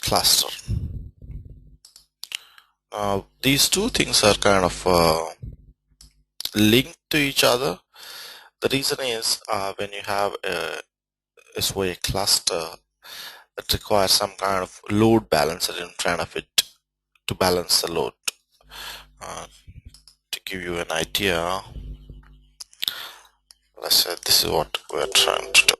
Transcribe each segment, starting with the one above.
cluster. Now these two things are kind of linked to each other. The reason is when you have a SOA cluster that requires some kind of load balancer in front of it to balance the load. To give you an idea, let's say this is what we're trying to do.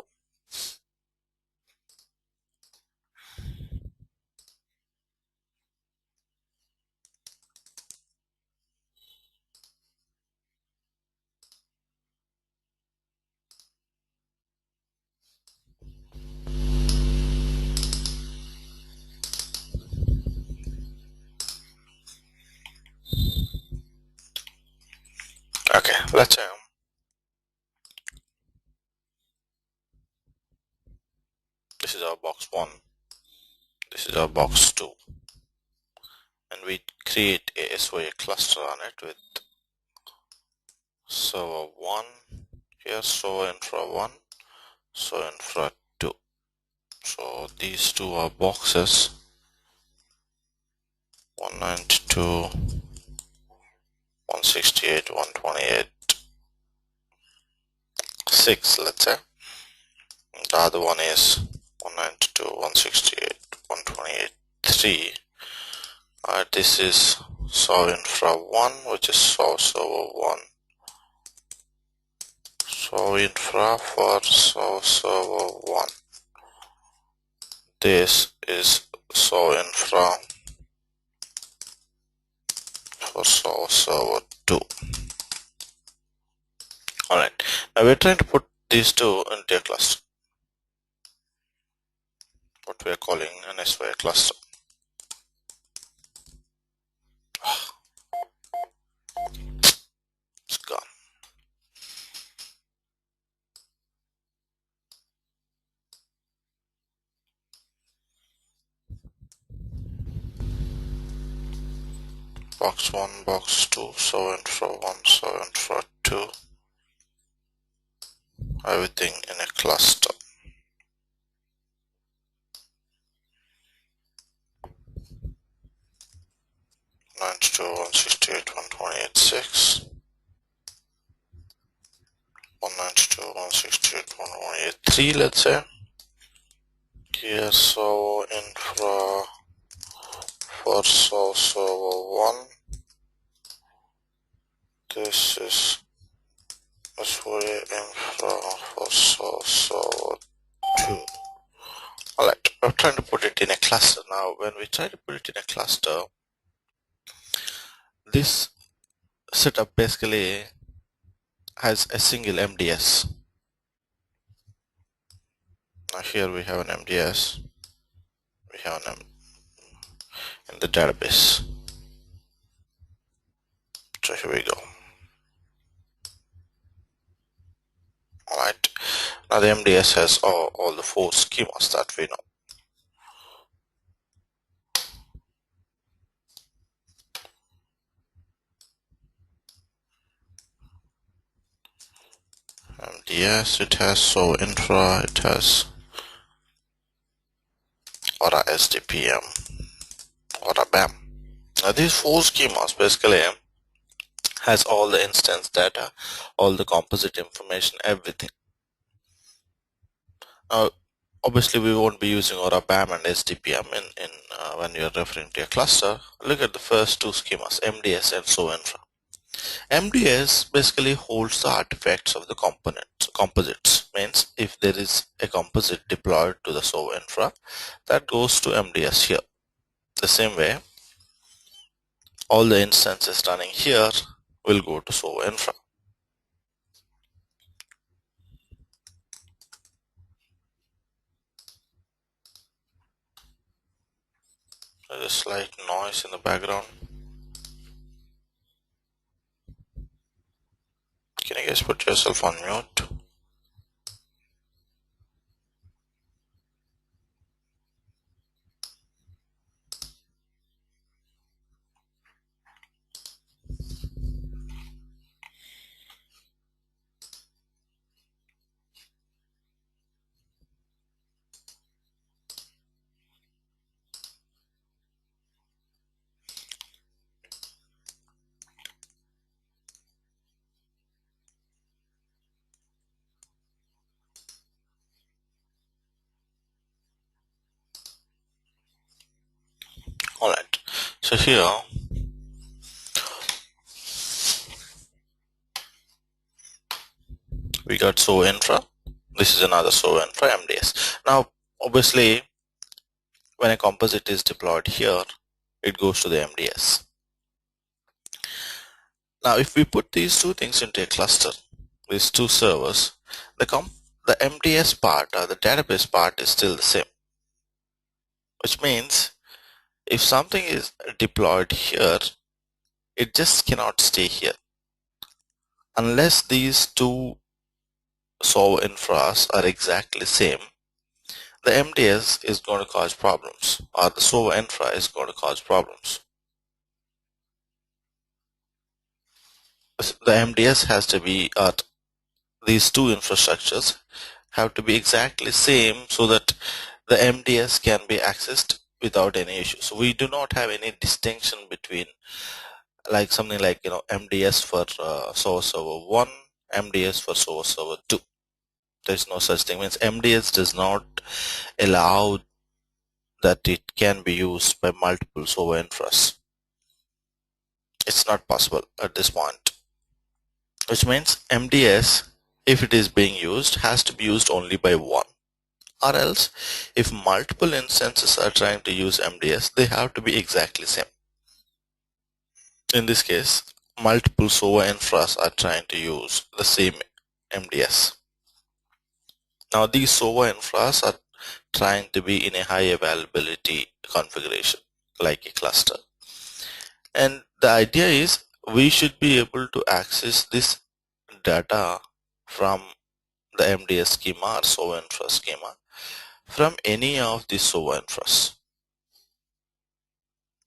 Okay, let's say this is our box 1, this is our box 2, and we create a SOA cluster on it with server 1 here, SOA infra 1, SOA infra 2. So these two are boxes 192, 168, 128, 6, let's say. And the other one is 192, 168, 128, 3. This is SOA infra 1, which is SOA server 1. SOA infra for SOA server 1. This is SOA infra for SOA server 2. Alright, now we're trying to put these two into a cluster, what we are calling an SOA cluster. It's gone. Box 1, box 2, SOA infra 1, SOA infra 2, everything in a cluster. Ninety-two, 168, 128, 6. 192, 168, 128, 3, let's say. Here, SOA infra for SOA server 1. This is SOA infra for SOA server 2. Alright, we're trying to put it in a cluster. Now, when we try to put it in a cluster, this setup basically has a single MDS. Now here we have an MDS, we have an in the database. So here we go. Alright, now the MDS has all the 4 schemas that we know. MDS, it has SOA infra, it has Aura SDPM, Aura BAM. Now these 4 schemas basically has all the instance data, all the composite information, everything. Now obviously we won't be using Aura BAM and SDPM in when you're referring to a cluster. Look at the first 2 schemas, MDS and SOA infra. MDS basically holds the artifacts of the composites. Means if there is a composite deployed to the SOA infra, that goes to MDS here. The same way, all the instances running here will go to SOA infra. There's a slight noise in the background. Can you guys put yourself on mute? Alright, so here we got Soa Infra. This is another Soa Infra MDS. Now, obviously, when a composite is deployed here, it goes to the MDS. Now, if we put these two things into a cluster, these two servers, the MDS part or the database part is still the same, which means if something is deployed here, it just cannot stay here unless these two SOA infras are exactly same. The MDS is going to cause problems, or the SOA infra is going to cause problems. The MDS has to be, these two infrastructures have to be exactly same so that the MDS can be accessed without any issue. So we do not have any distinction between like something like MDS for SOA server 1, MDS for SOA server 2. There's no such thing. Means MDS does not allow that it can be used by multiple SOA infras. It's not possible at this point, which means MDS, if it is being used, has to be used only by one, or else if multiple instances are trying to use MDS, they have to be exactly same. In this case, multiple SOA infras are trying to use the same MDS. Now these SOA infras are trying to be in a high availability configuration like a cluster, and the idea is we should be able to access this data from the MDS schema or SOA infra schema from any of the SOA infras,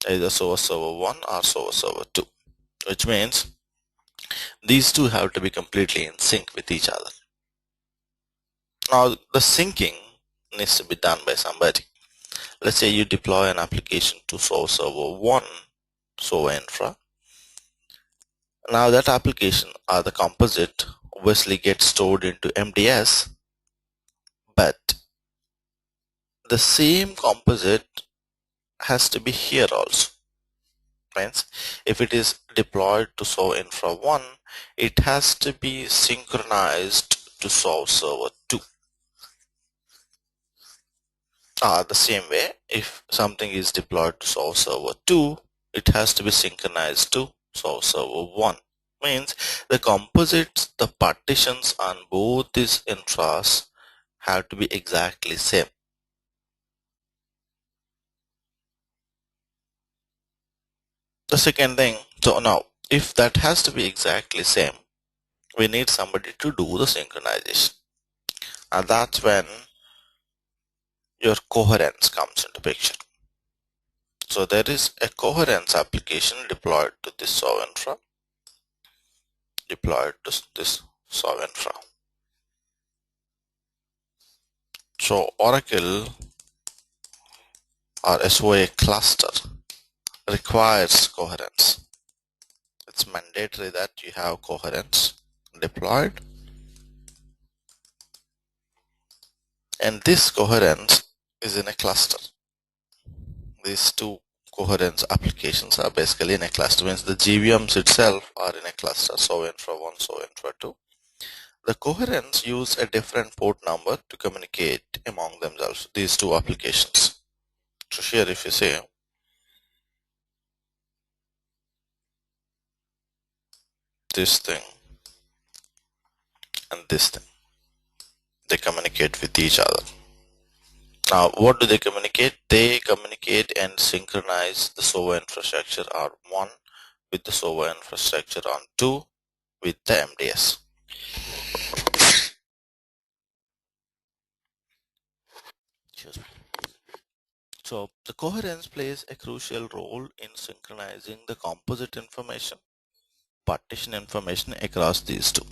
either SOA server 1 or SOA server 2, which means these two have to be completely in sync with each other. Now the syncing needs to be done by somebody. Let's say you deploy an application to SOA server 1 SOA infra. Now that application or the composite obviously gets stored into MDS, but the same composite has to be here also. Means if it is deployed to SOA infra 1, it has to be synchronized to SOA server 2. The same way, if something is deployed to SOA server 2, it has to be synchronized to SOA server 1. Means the composites, the partitions on both these infras have to be exactly same. The second thing, so now if that has to be exactly same, we need somebody to do the synchronization, and that's when your coherence comes into picture. So there is a coherence application deployed to this SOA infra, deployed to this SOA infra. So Oracle or SOA cluster requires coherence. It's mandatory that you have coherence deployed, and this coherence is in a cluster. These two coherence applications are basically in a cluster. Means the GVMs itself are in a cluster, SOA infra 1, SOA infra 2. The coherence use a different port number to communicate among themselves, these two applications. So here if you say this thing and this thing, they communicate with each other. Now what do they communicate? They communicate and synchronize the SOA infrastructure R1 with the SOA infrastructure on 2 with the MDS. Excuse me. So the coherence plays a crucial role in synchronizing the composite information, partition information across these two.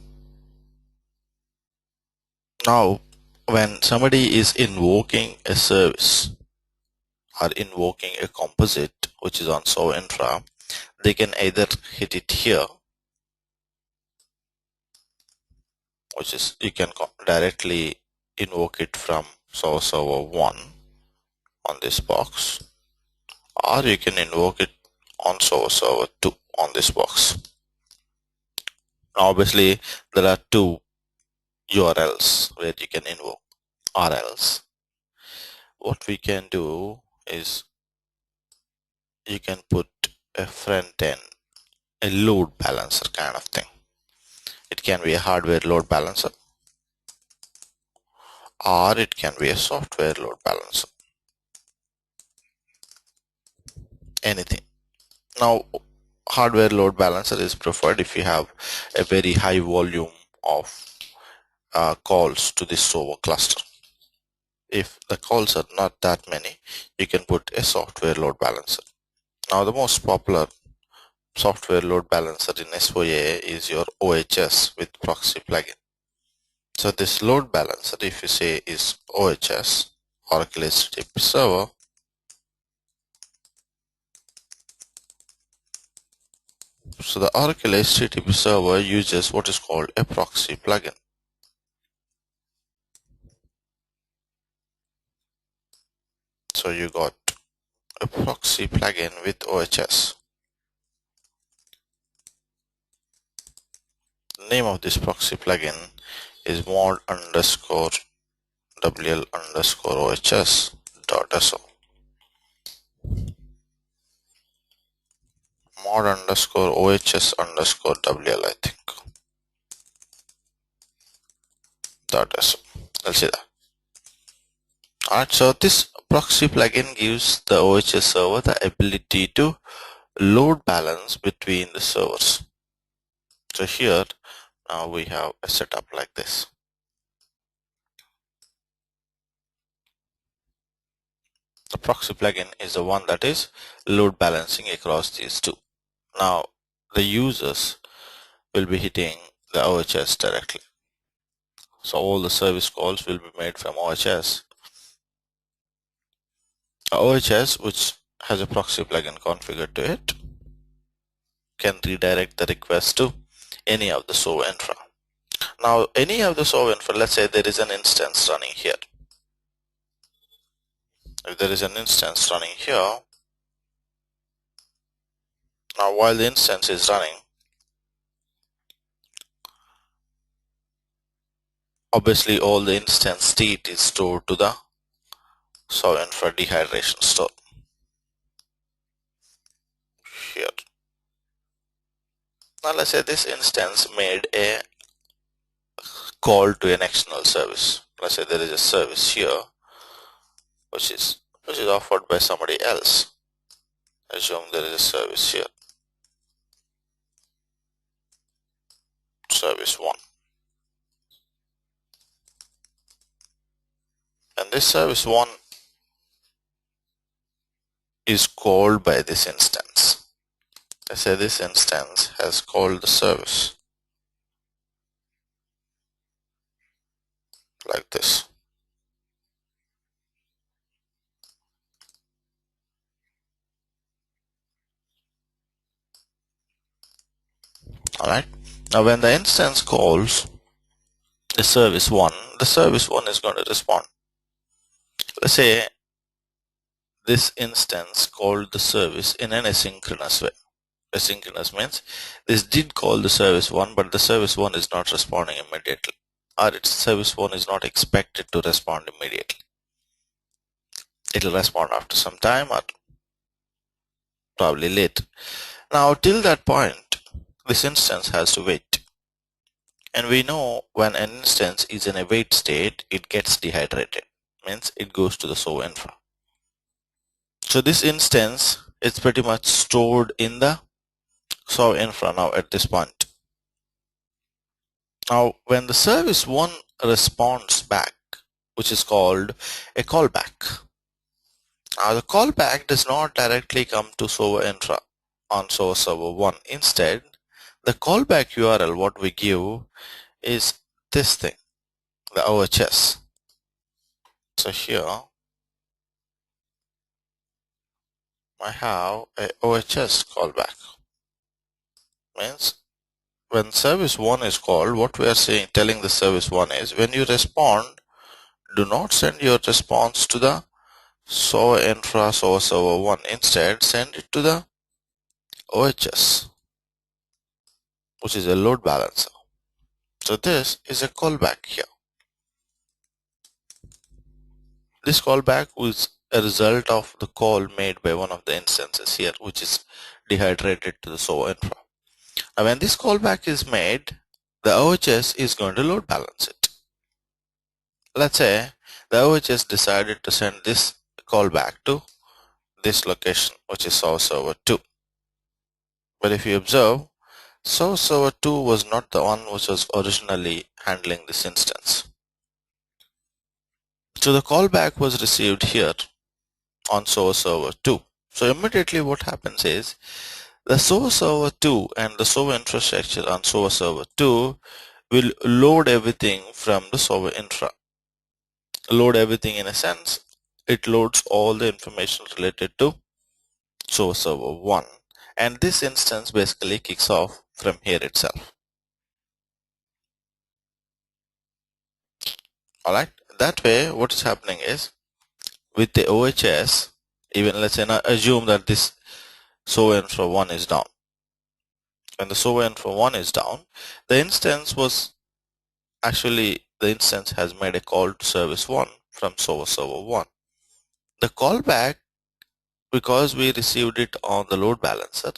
Now, when somebody is invoking a service or invoking a composite which is on SOA infra, they can either hit it here, which is you can directly invoke it from SOA server 1 on this box, or you can invoke it on server 2 on this box. Now obviously there are two URLs where you can invoke, or else what we can do is you can put a front end, a load balancer kind of thing. It can be a hardware load balancer or it can be a software load balancer, anything. Now hardware load balancer is preferred if you have a very high volume of calls to this Soa cluster. If the calls are not that many, you can put a software load balancer. Now the most popular software load balancer in SOA is your OHS with proxy plugin. So this load balancer, if you say is OHS, Oracle HTTP server, so the Oracle HTTP server uses what is called a proxy plugin. So you got a proxy plugin with OHS. The name of this proxy plugin is mod underscore WL underscore OHS dot SO. Mod underscore OHS underscore WL, I think. Dot SO. Let's see that. Alright, so this proxy plugin gives the OHS server the ability to load balance between the servers. So here now we have a setup like this. The proxy plugin is the one that is load balancing across these two. Now the users will be hitting the OHS directly. So all the service calls will be made from OHS. OHS, which has a proxy plugin configured to it, can redirect the request to any of the SOA infra. Now any of the SOA infra, let's say there is an instance running here. If there is an instance running here, now while the instance is running, obviously all the instance state is stored to the SOA infra dehydration store here. Now let's say this instance made a call to an external service. Let's say there is a service here which is offered by somebody else. Assume there is a service here, service 1, and this service 1 is called by this instance. Let's say this instance has called the service like this. Alright, now when the instance calls the service 1 is going to respond. Let's say this instance called the service in an asynchronous way. Asynchronous means this did call the service 1, but the service 1 is not responding immediately, or its service 1 is not expected to respond immediately. It will respond after some time or probably later. Now till that point this instance has to wait, and we know when an instance is in a wait state it gets dehydrated, means it goes to the SOA infra. So this instance is pretty much stored in the SOA infra now at this point. Now when the service 1 responds back, which is called a callback. Now the callback does not directly come to SOA infra on SOA server 1. Instead, the callback URL what we give is this thing, the OHS. So here I have a OHS callback. Means when service 1 is called, what we are saying, telling the service 1 is when you respond, do not send your response to the SOA infra, SOA server 1. Instead, send it to the OHS, which is a load balancer. So this is a callback here. This callback was a result of the call made by one of the instances here, which is dehydrated to the SOA infra. Now when this callback is made, the OHS is going to load balance it. Let's say the OHS decided to send this callback to this location, which is SOA server 2. But if you observe, SOA server 2 was not the one which was originally handling this instance. So the callback was received here on SOA server 2. So immediately what happens is the SOA server 2 and the SOA infrastructure on SOA server 2 will load everything from the SOA infra. Load everything in a sense, it loads all the information related to SOA server 1, and this instance basically kicks off from here itself. Alright, that way what is happening is with the OHS, even let's say now assume that this SOA infra 1 is down. When the SOA infra 1 is down, the instance has made a call to service 1 from SOA server 1. The callback, because we received it on the load balancer,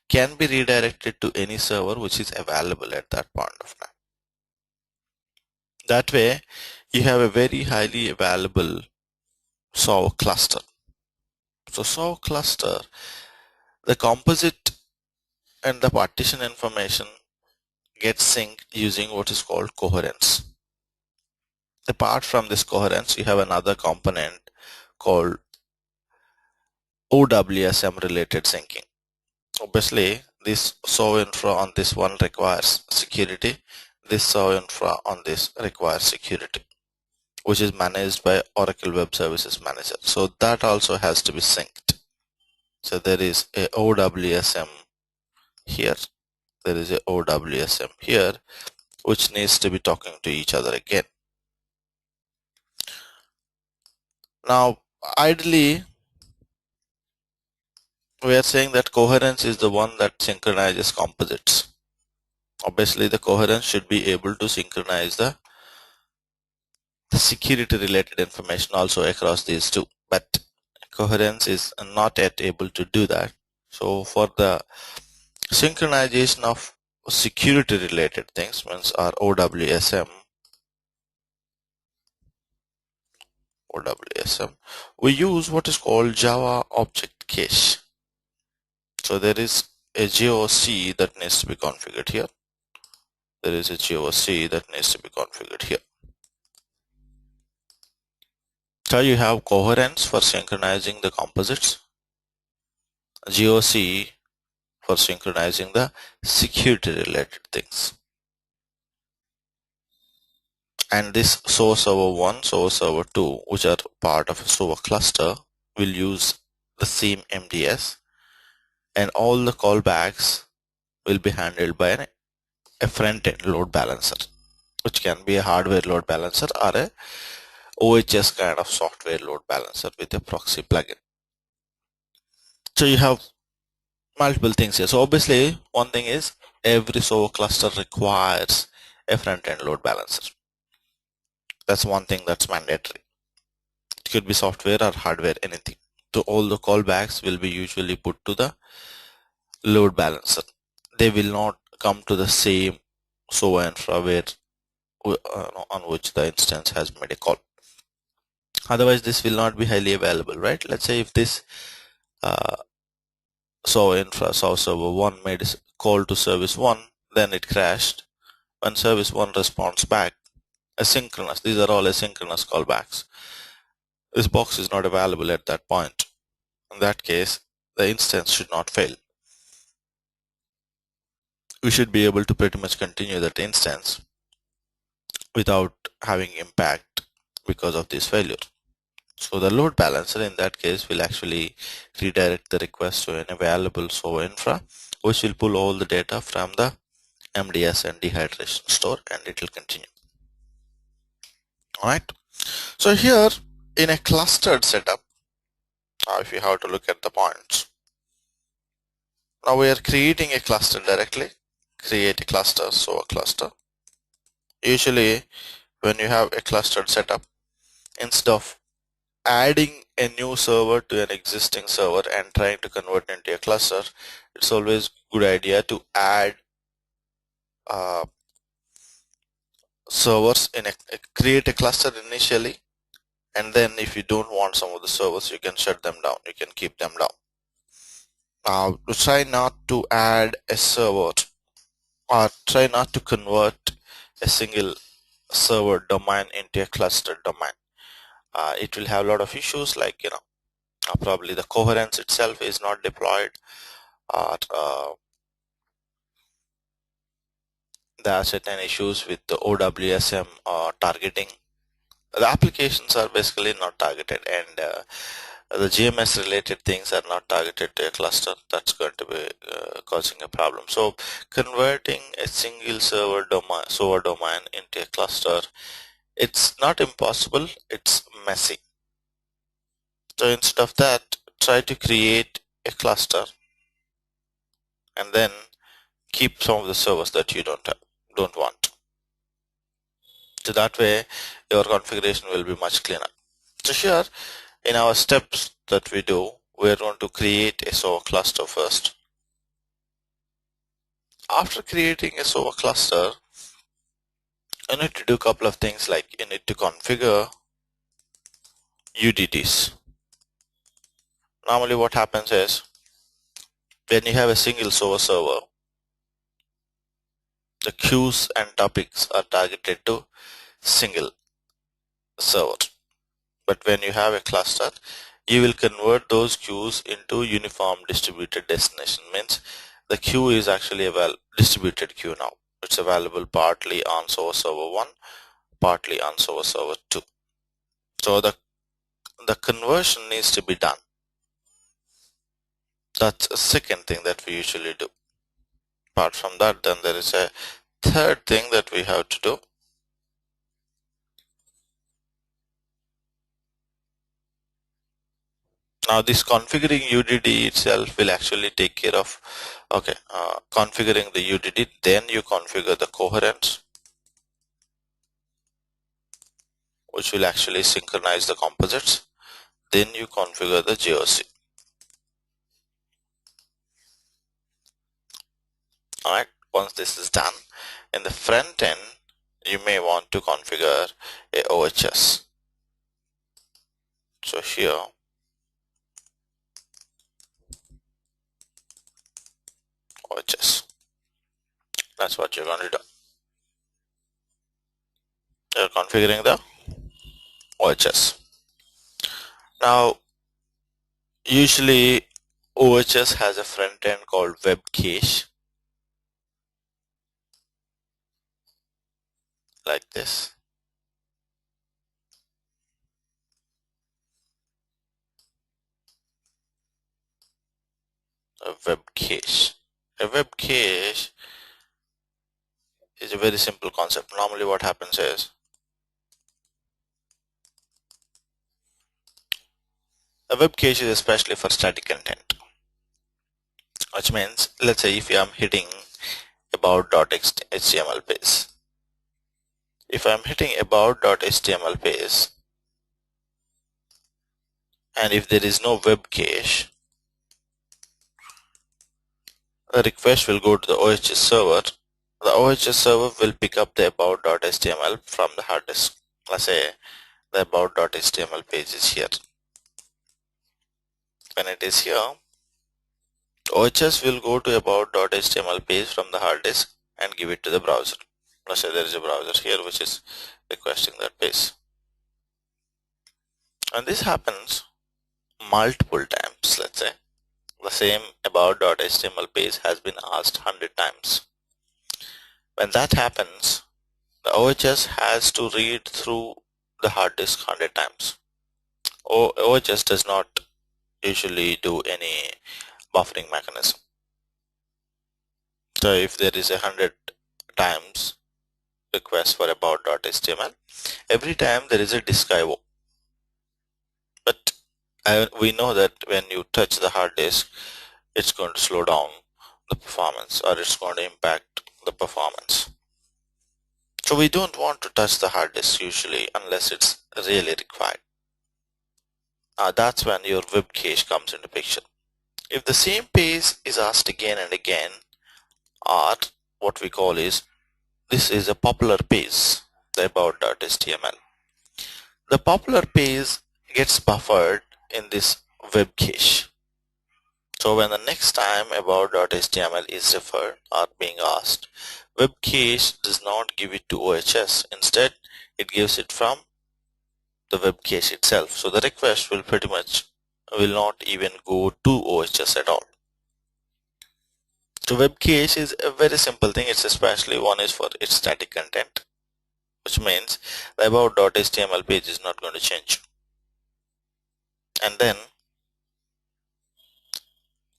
can be redirected to any server which is available at that point of time. That way, you have a very highly available SOA cluster. So SOA cluster, the composite and the partition information gets synced using what is called coherence. Apart from this coherence, you have another component called OWSM related syncing. Obviously, this SOA infra on this one requires security. This SOA infra on this requires security, which is managed by Oracle Web Services Manager. So that also has to be synced. So there is a OWSM here. There is a OWSM here, which needs to be talking to each other again. Now, ideally, we are saying that coherence is the one that synchronizes composites. Obviously, the coherence should be able to synchronize the security related information also across these two, but coherence is not yet able to do that. So for the synchronization of security related things, means our OWSM, we use what is called Java Object Cache. So there is a JOC that needs to be configured here. There is a JOC that needs to be configured here. So you have coherence for synchronizing the composites, JOC for synchronizing the security related things. And this SOA server 1, SOA server 2, which are part of a SOA cluster, will use the same MDS, and all the callbacks will be handled by a front-end load balancer, which can be a hardware load balancer or a OHS kind of software load balancer with a proxy plugin. So you have multiple things here. So obviously, one thing is every SOA cluster requires a front-end load balancer. That's one thing that's mandatory. It could be software or hardware, anything. So all the callbacks will be usually put to the load balancer. They will not come to the same SOA infra where on which the instance has made a call. Otherwise, this will not be highly available, right? Let's say if this SOA server 1 made a call to service 1, then it crashed. When service 1 responds back, asynchronous, these are all asynchronous callbacks. This box is not available at that point. In that case, the instance should not fail. We should be able to pretty much continue that instance without having impact because of this failure. So the load balancer in that case will actually redirect the request to an available SOA infra, which will pull all the data from the MDS and dehydration store, and it will continue. Alright. So here in a clustered setup, if you have to look at the points. Now we are creating a cluster directly. Create a cluster, so a cluster. Usually when you have a clustered setup, instead of adding a new server to an existing server and trying to convert it into a cluster, it's always good idea to add uh, servers in create a cluster initially, and then if you don't want some of the servers, you can shut them down, you can keep them down. Try not to add a server, or try not to convert a single server domain into a clustered domain. It will have a lot of issues, like probably the coherence itself is not deployed, or there are certain issues with the OWSM targeting. The applications are basically not targeted, and the GMS related things are not targeted to a cluster. That's going to be causing a problem. So converting a single server domain into a cluster, it's not impossible, it's messy. So instead of that, try to create a cluster and then keep some of the servers that you don't want. So that way your configuration will be much cleaner. So here in our steps that we do, we're going to create a Soa cluster first. After creating a Soa cluster, you need to do a couple of things, like you need to configure UDTs. Normally what happens is, when you have a single Soa server, the queues and topics are targeted to single server. But when you have a cluster, you will convert those queues into uniform distributed destination. Means the queue is actually a distributed queue now. It's available partly on Soa server 1, partly on Soa server 2. So the conversion needs to be done. That's a second thing that we usually do. Apart from that, then there is a third thing that we have to do. Now this configuring UDT itself will actually take care of configuring the UDT. Then you configure the coherence, which will actually synchronize the composites. Then you configure the JOC. Alright, once this is done, in the front end you may want to configure a OHS. So here OHS, that's what you're going to do. You're configuring the OHS. Now usually OHS has a front end called web cache, like this. A web cache. A web cache is a very simple concept. Normally what happens is, a web cache is especially for static content, which means, let's say if I'm hitting about.html page, if I'm hitting about.html page and if there is no web cache, the request will go to the OHS server. The OHS server will pick up the about.html from the hard disk. Let's say the about.html page is here. When it is here, OHS will go to about.html page from the hard disk and give it to the browser. Let's say there is a browser here which is requesting that page. And this happens multiple times. Let's say the same about.html page has been asked 100 times. When that happens, the OHS has to read through the hard disk 100 times. OHS does not usually do any buffering mechanism. So if there is 100 times request for about.html, every time there is a disk IO. But We know that when you touch the hard disk, it's going to slow down the performance, or it's going to impact the performance. So we don't want to touch the hard disk usually unless it's really required. That's when your web cache comes into picture. If the same page is asked again and again, or what we call is, this is a popular page, the about.html. The popular page gets buffered in this web cache. So when the next time about.html is referred or being asked, web cache does not give it to OHS. Instead, it gives it from the web cache itself. So the request will pretty much will not even go to OHS at all. So web cache is a very simple thing. It's especially one is for its static content, which means the about.html page is not going to change. And then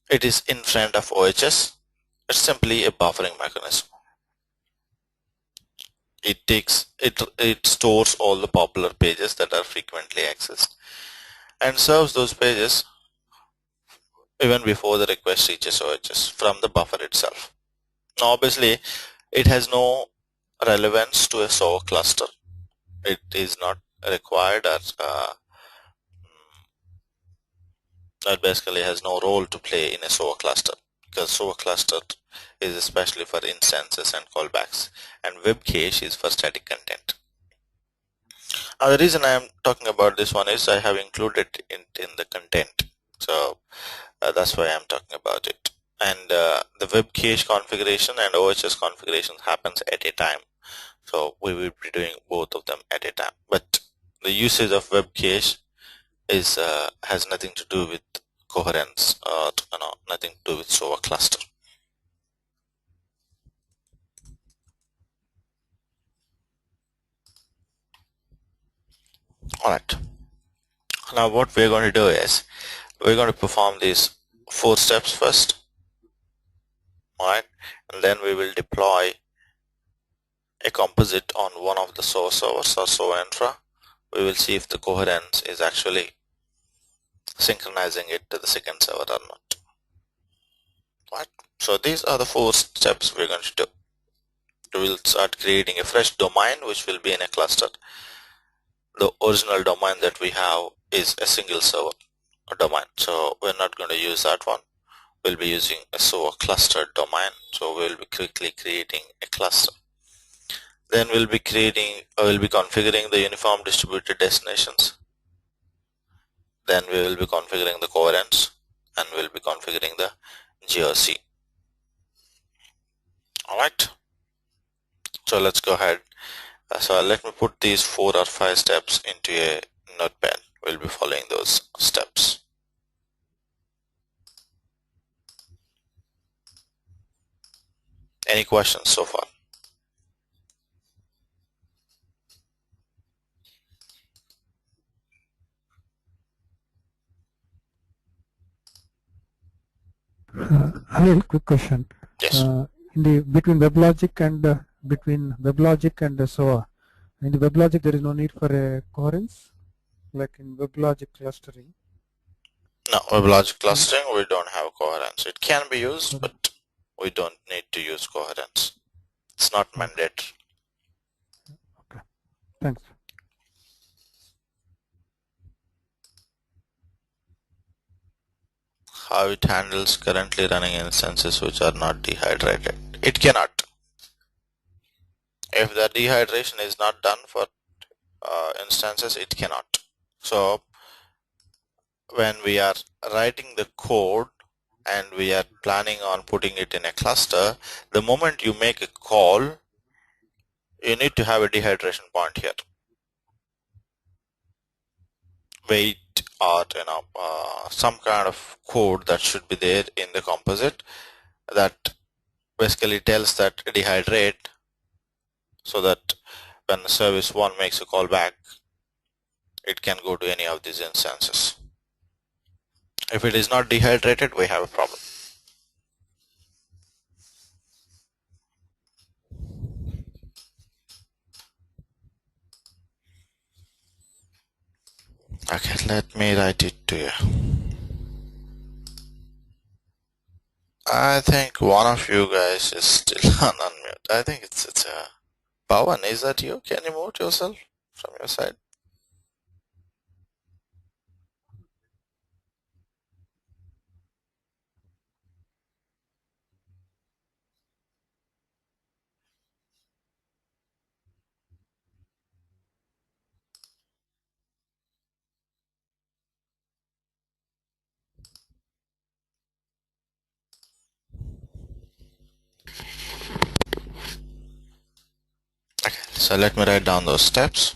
it is in front of OHS. It's simply a buffering mechanism. It stores all the popular pages that are frequently accessed and serves those pages even before the request reaches OHS from the buffer itself. Now obviously it has no relevance to a Soa cluster. It is not required, or it basically has no role to play in a Soa cluster, because Soa cluster is especially for instances and callbacks, and web cache is for static content. The reason I am talking about this one is I have included it in the content, so that's why I'm talking about it. And the web cache configuration and OHS configuration happens at a time, so we will be doing both of them at a time. But the usage of web cache is has nothing to do with coherence, or nothing to do with Soa cluster. Alright, now what we're going to do is we're going to perform these 4 steps first. Alright, and then we will deploy a composite on one of the source servers or Soa infra. We will see if the coherence is actually synchronizing it to the second server or not. Right? So these are the 4 steps we're going to do. We will start creating a fresh domain which will be in a cluster. The original domain that we have is a single server domain, so we're not going to use that one. We'll be using a Soa cluster domain, so we'll be quickly creating a cluster. Then we'll be configuring the uniform distributed destinations. Then we will be configuring the coherence, and we'll be configuring the GRC. Alright, so let's go ahead. So let me put these 4 or 5 steps into a notepad. We'll be following those steps. Any questions so far? Anil, quick question. Yes. Between WebLogic and SOA, in the WebLogic there is no need for a coherence, like in WebLogic clustering. No, WebLogic clustering, we don't have coherence. It can be used, but we don't need to use coherence. It's not mandatory. Okay, thanks. How it handles currently running instances which are not dehydrated. It cannot. If the dehydration is not done for instances, it cannot. So when we are writing the code and we are planning on putting it in a cluster, the moment you make a call, you need to have a dehydration point here. Wait, or some kind of code that should be there in the composite that basically tells that dehydrate, so that when service 1 makes a call back, it can go to any of these instances. If it is not dehydrated, we have a problem. Okay, let me write it to you. I think one of you guys is still on unmute. I think it's Pawan. Is that you? Can you mute yourself from your side? Okay, so let me write down those steps.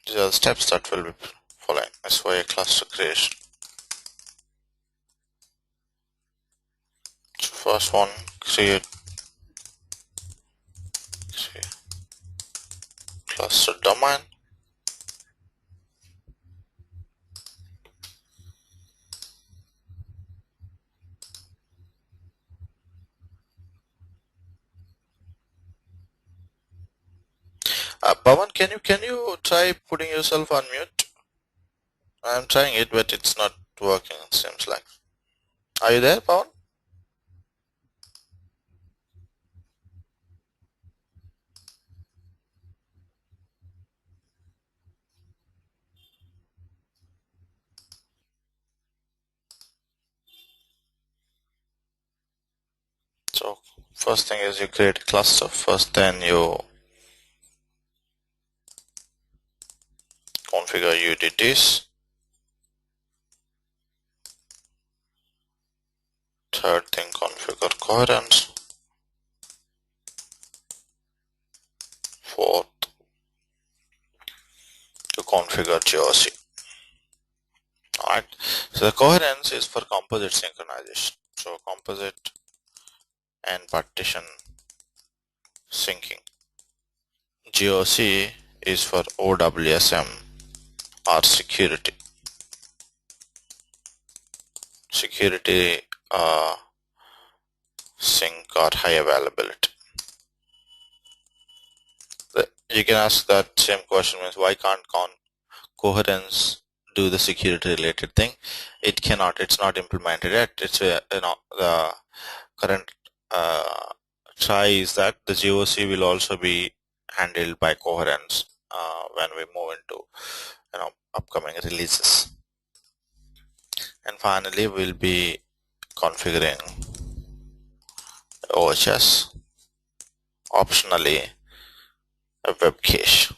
These are the steps that will be following Soa cluster creation. So first one, create cluster domain. Pawan, can you try putting yourself on mute? I'm trying it, but it's not working. It seems like. Are you there, Pawan? So first thing is you create a cluster first, then you configure UDTs. Third thing, configure coherence. Fourth, to configure GOC. Alright, so the coherence is for composite synchronization. So composite and partition syncing. GOC is for OWSM or security. Security sync or high availability. You can ask that same question, means why can't coherence do the security related thing? It cannot, it's not implemented yet. It's the current try is that the GOC will also be handled by coherence when we move into upcoming releases. And finally we'll be configuring OHS, optionally a web cache.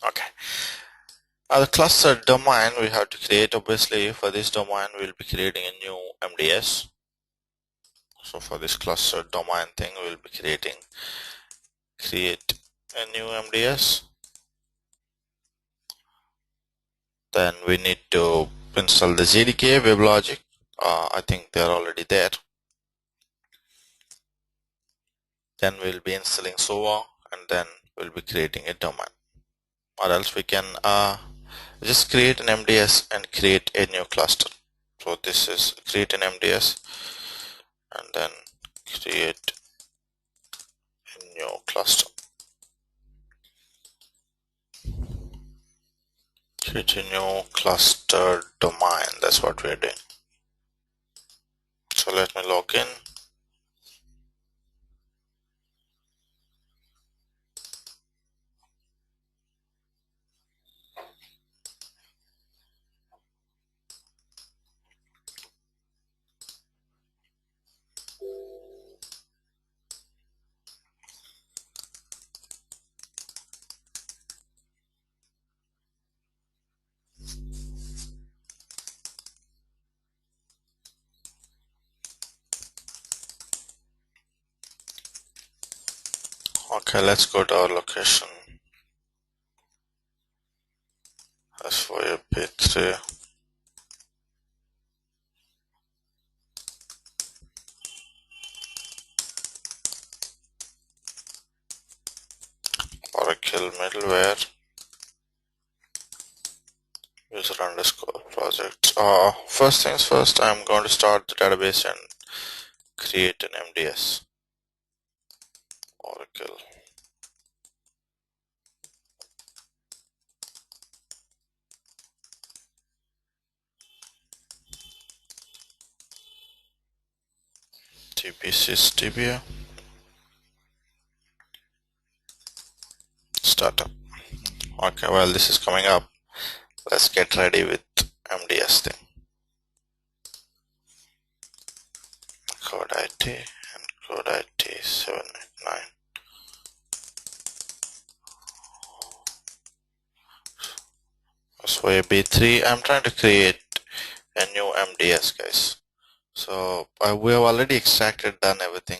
Okay. Now the cluster domain we have to create. Obviously for this domain we'll be creating a new MDS. So for this cluster domain thing we'll be create a new MDS. Then we need to install the JDK WebLogic. I think they're already there. Then we'll be installing SOA, and then we'll be creating a domain. Or else we can just create an MDS and create a new cluster. So this is create an MDS and then create a new cluster. Create a new cluster domain. That's what we're doing. So let me log in. Okay, let's go to our location. As for your P3. Oracle middleware user underscore project. project. First things first, I'm going to start the database and create an MDS. Oracle. TPSysDB. Startup. Okay, well, this is coming up. Let's get ready with MDS thing. Code IT and code IT 789. So B3, I'm trying to create a new MDS, guys. So we have already extracted, done everything.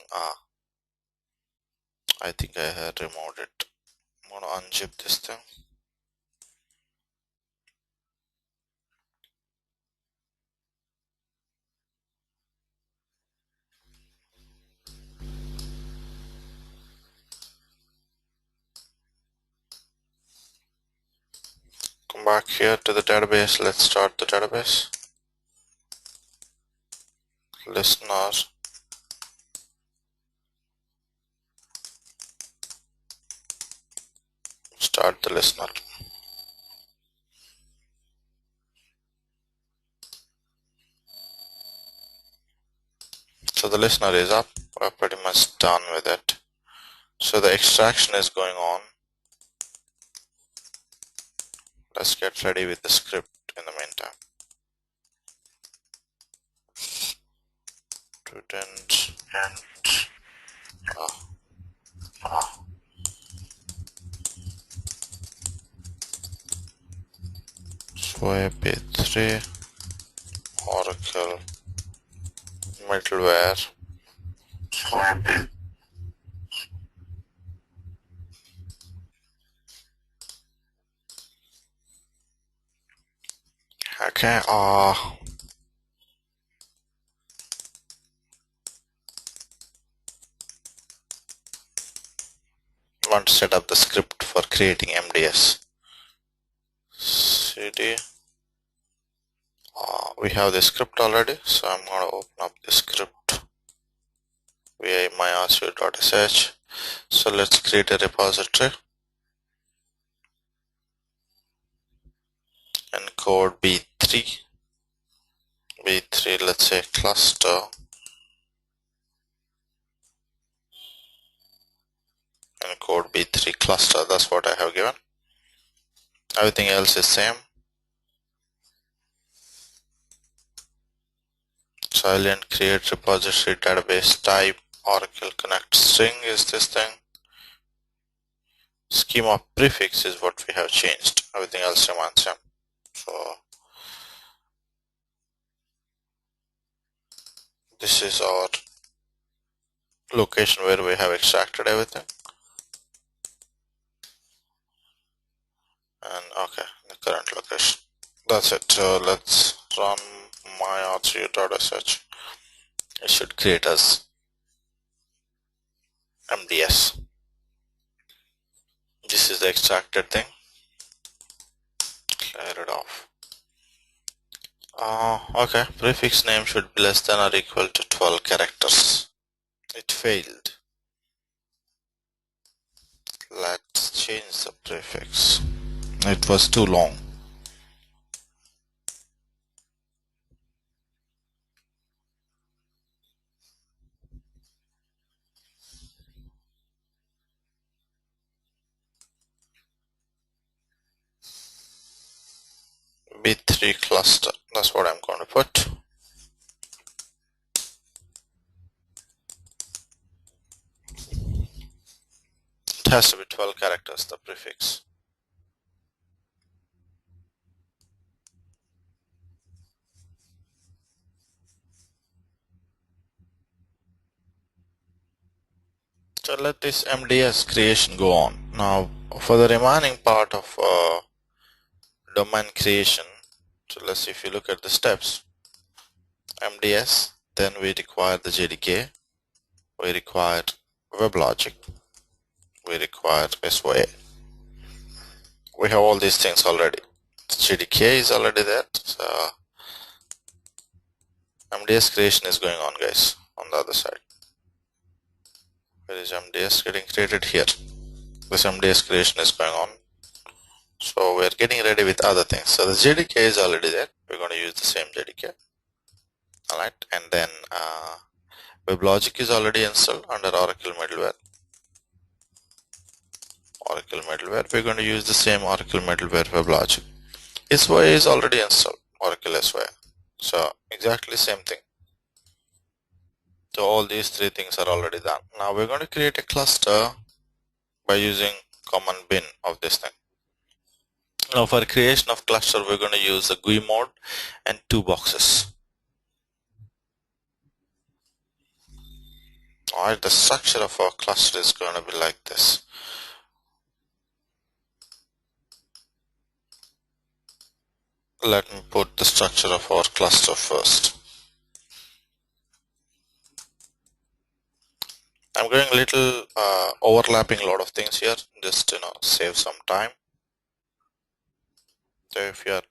I think I had removed it. I'm gonna unzip this thing. Come back here to the database. Let's start the database. Listener. Start the listener. So the listener is up. We're pretty much done with it. So the extraction is going on. Let's get ready with the script in the meantime. Student and Soa 3 Oracle middleware. Okay, want to set up the script for creating MDS. CD. We have the script already, so I'm going to open up the script via myRcu.sh. So let's create a repository and code B3. B3, let's say cluster, and code B3 cluster. That's what I have given. Everything else is same. Silent create repository database type Oracle connect string is this thing. Schema prefix is what we have changed. Everything else remains same. So this is our location where we have extracted everything. And okay, the current location. That's it. So let's run myRcu.sh. It should create us MDS. This is the extracted thing. Clear it off. Okay, prefix name should be less than or equal to 12 characters. It failed. Let's change the prefix. It was too long. B3 cluster. That's what I'm going to put. It has to be 12 characters, the prefix. So let this MDS creation go on. Now for the remaining part of domain creation, so let's see, if you look at the steps, MDS, then we require the JDK, we require WebLogic, we require SOA. We have all these things already. GDK is already there. So MDS creation is going on, guys, on the other side. Where is MDS getting created? Here. This MDS creation is going on. So we're getting ready with other things. So the JDK is already there. We're going to use the same JDK. Alright, and then WebLogic is already installed under Oracle middleware. Oracle middleware. We're going to use the same Oracle middleware WebLogic. SY is already installed. Oracle SY. So exactly same thing. So all these three things are already done. Now we're going to create a cluster by using common bin of this thing. Now for creation of cluster, we're going to use the GUI mode and 2 boxes. Alright, the structure of our cluster is going to be like this. Let me put the structure of our cluster first. I'm going a little overlapping a lot of things here, just save some time. So if you're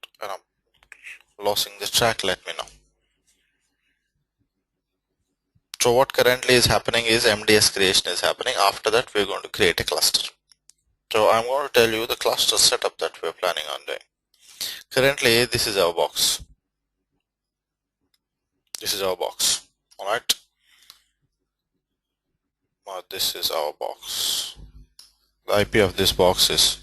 losing the track, let me know. So what currently is happening is MDS creation is happening. After that, we're going to create a cluster. So I'm going to tell you the cluster setup that we're planning on doing. Currently, this is our box. This is our box. Alright. Now this is our box. The IP of this box is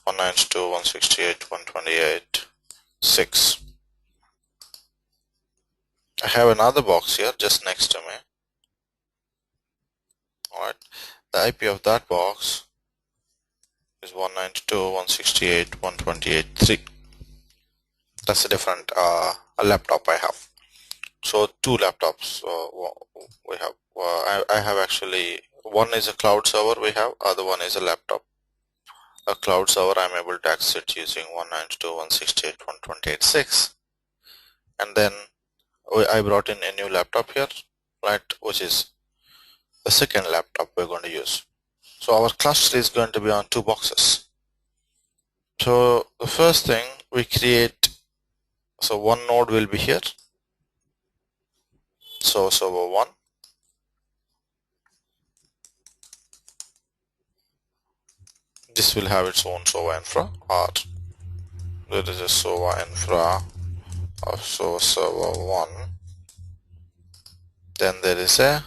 192.168.128.6. I have another box here just next to me. Alright. The IP of that box is 192.168.128.3. That's a different laptop I have. So 2 laptops we have. I have actually, one is a cloud server we have, other one is a laptop. A cloud server I'm able to access it using 192.168.128.6, and then I brought in a new laptop here, right, which is the second laptop we're going to use. So our cluster is going to be on 2 boxes. So the first thing we create, so one node will be here. So server 1. This will have its own SOA infra, or there is a SOA infra of SOA server 1. Then there is a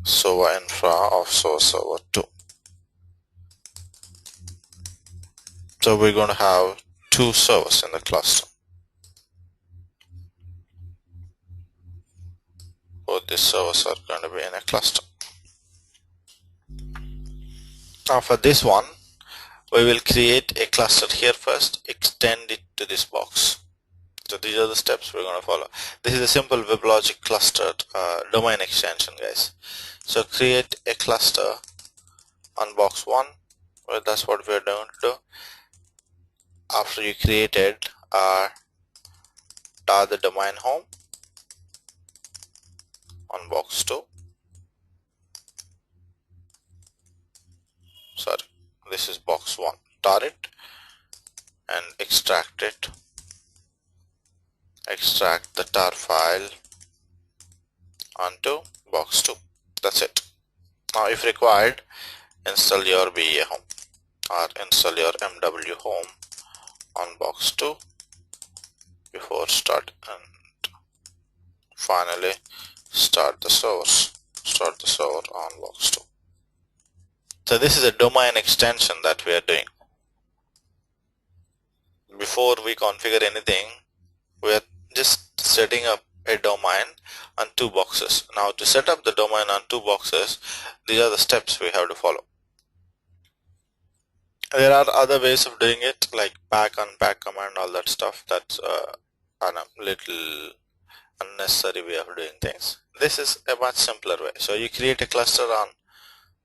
SOA infra of SOA server 2. So we're going to have 2 servers in the cluster. Both these servers are going to be in a cluster. Now for this one, we will create a cluster here first, extend it to this box. So these are the steps we're going to follow. This is a simple WebLogic clustered domain extension, guys. So create a cluster on box 1. Well, that's what we're going to do. After you created tar the domain home on box 2. Sorry, this is box 1. Tar it and extract it. Extract the tar file onto box 2. That's it. Now if required, install your BA home or install your MW home on box 2 before start, and finally start the servers. Start the server on box 2. So this is a domain extension that we are doing. Before we configure anything, we are just setting up a domain on 2 boxes. Now to set up the domain on 2 boxes, these are the steps we have to follow. There are other ways of doing it, like pack, unpack command, all that stuff. That's a little unnecessary way of doing things. This is a much simpler way. So you create a cluster on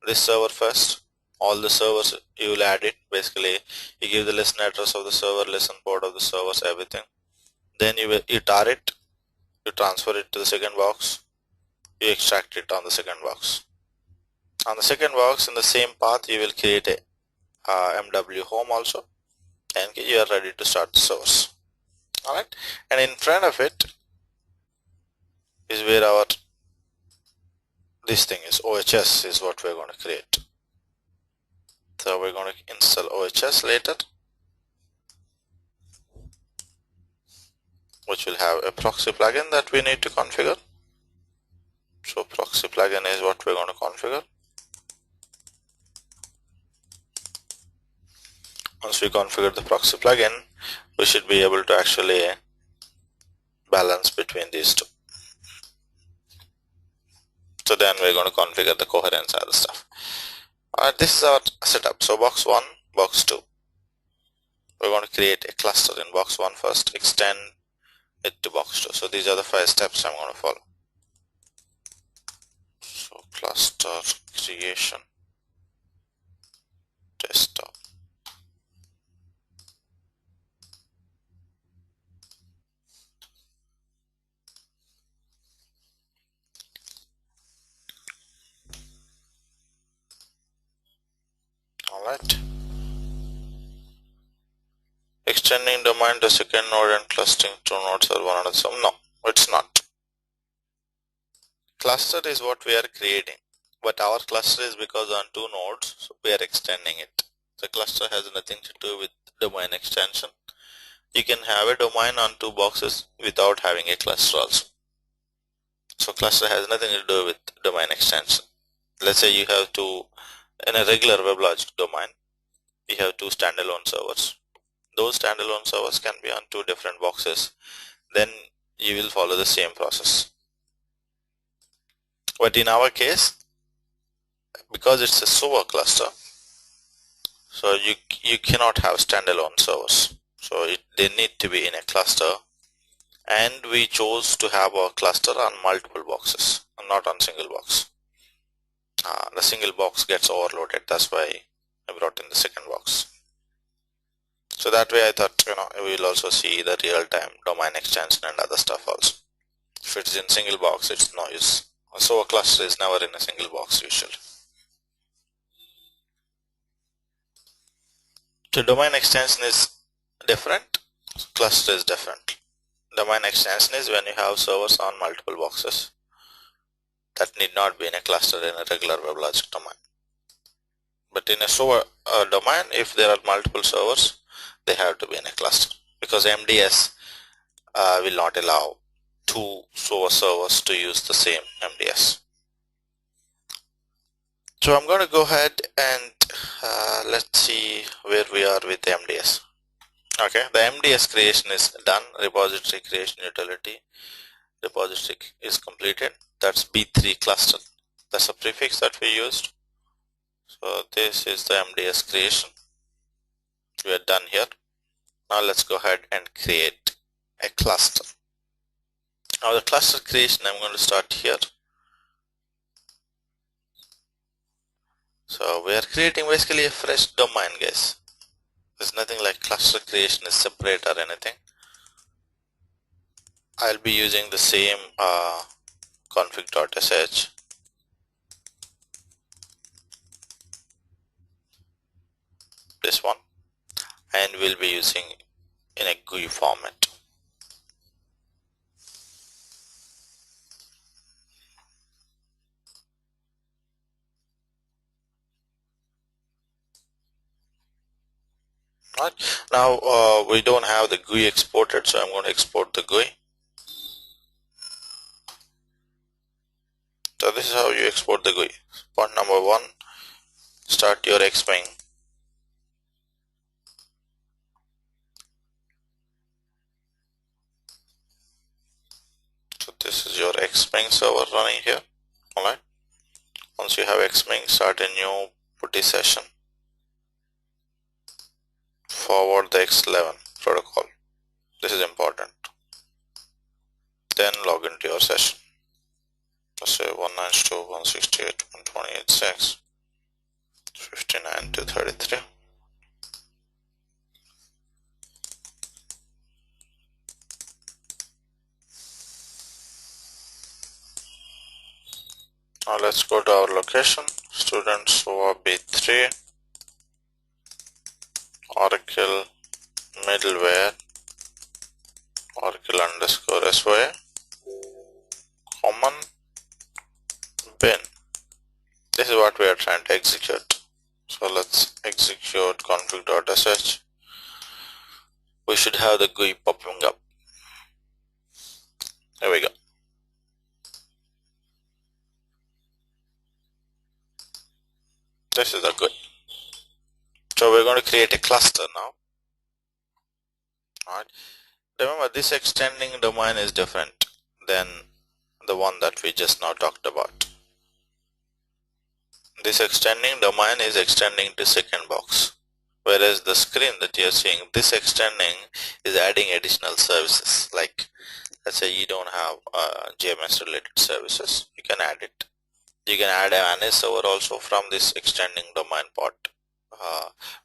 this server first. All the servers you will add it. Basically, you give the listen address of the server, listen port of the servers, everything. Then you tar it, you transfer it to the second box, you extract it on the second box. On the second box, in the same path, you will create a MW home also. and you are ready to start the servers. Alright, and in front of it is where our this thing is. OHS is what we're going to create. So we're going to install OHS later, which will have a proxy plugin that we need to configure. So proxy plugin is what we're going to configure. Once we configure the proxy plugin, we should be able to actually balance between these two. So then we're going to configure the coherence and other stuff. This is our setup. So box 1, box 2. We're going to create a cluster in box 1 first, extend it to box 2. So these are the 5 steps I'm going to follow. So cluster creation, desktop. Alright. Extending domain to second node and clustering two nodes or one another. So no, it's not. Cluster is what we are creating, but our cluster is because on 2 nodes, so we are extending it. The cluster has nothing to do with domain extension. You can have a domain on 2 boxes without having a cluster also. So cluster has nothing to do with domain extension. Let's say you have in a regular WebLogic domain, you have 2 standalone servers. Those standalone servers can be on 2 different boxes. Then you will follow the same process. But in our case, because it's a Soa cluster, so you cannot have standalone servers. So they need to be in a cluster, and we chose to have our cluster on multiple boxes, not on single box. The single box gets overloaded. That's why I brought in the second box. So that way I thought, we will also see the real-time domain extension and other stuff also. If it's in single box, it's no use. So a cluster is never in a single box usually. So domain extension is different, cluster is different. Domain extension is when you have servers on multiple boxes. That need not be in a cluster in a regular WebLogic domain. But in a SOA domain, if there are multiple servers, they have to be in a cluster, because MDS will not allow 2 SOA servers to use the same MDS. So I'm going to go ahead and let's see where we are with the MDS. Okay, the MDS creation is done. Repository creation utility repository is completed. That's B3 cluster. That's a prefix that we used. So this is the MDS creation. We are done here. Now let's go ahead and create a cluster. Now the cluster creation, I'm going to start here. So we are creating basically a fresh domain, guys. There's nothing like cluster creation is separate or anything. I'll be using the same config.sh. This one, and we'll be using in a GUI format. Right now we don't have the GUI exported, so I'm going to export the GUI. So this is how you export the GUI. Point number 1, start your Xwing. So this is your Xwing server running here. Alright. Once you have Xwing, start a new PuTTY session. Forward the X11 protocol. This is important. Then log into your session. Let's say 192.168.128.6 59.233. Now let's go to our location. Student SOA B3 Oracle middleware Oracle underscore SOA common bin. This is what we are trying to execute. So let's execute config.sh. We should have the GUI popping up. There we go. This is the GUI. So we're going to create a cluster now. Alright. Remember, this extending domain is different than the one that we just now talked about. This extending domain is extending to second box, whereas the screen that you're seeing, this extending is adding additional services. Like, let's say you don't have JMS related services, you can add it. You can add a managed server also from this extending domain part.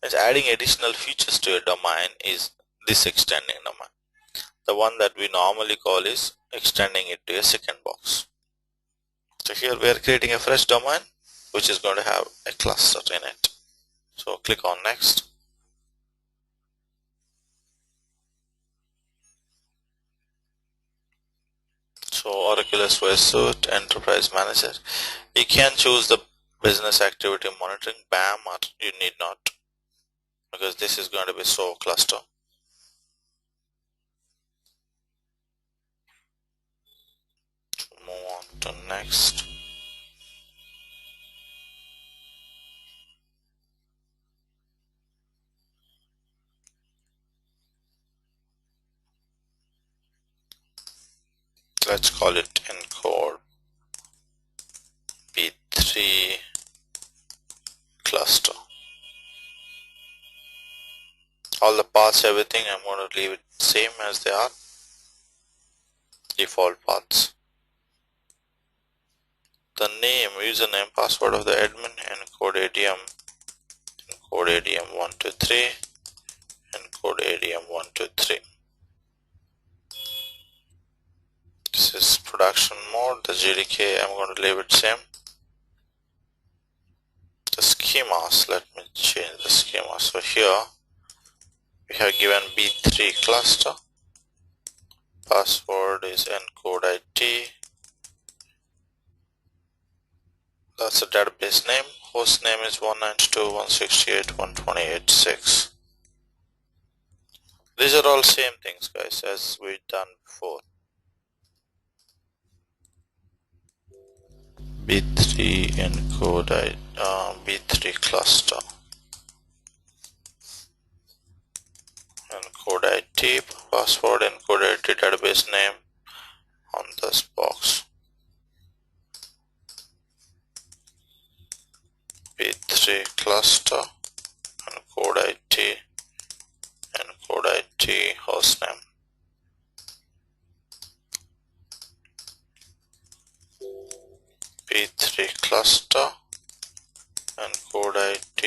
It's adding additional features to a domain is this extending domain. The one that we normally call is extending it to a second box. So here we are creating a fresh domain which is going to have a cluster in it. So click on next. So Oracle SOA Suite Enterprise Manager. You can choose the business activity monitoring BAM, or you need not, because this is going to be Soa Cluster. Move on to next. Let's call it encode B3 cluster. All the paths, everything, I'm going to leave it same as they are, default paths. The name, username, password of the admin, encode ADM, encode ADM 123, encode ADM 123. This is production mode. The JDK, I'm going to leave it same. The schemas, let me change the schema. So here we have given B3 cluster. Password is encode IT. That's the database name. Host name is 192.168.128.6. These are all same things, guys, as we've done before. B3 encode B3 cluster. Encode IT, password, encode IT, database name on this box. B3 cluster, encode IT, encode IT, hostname. B3 cluster, encode IT,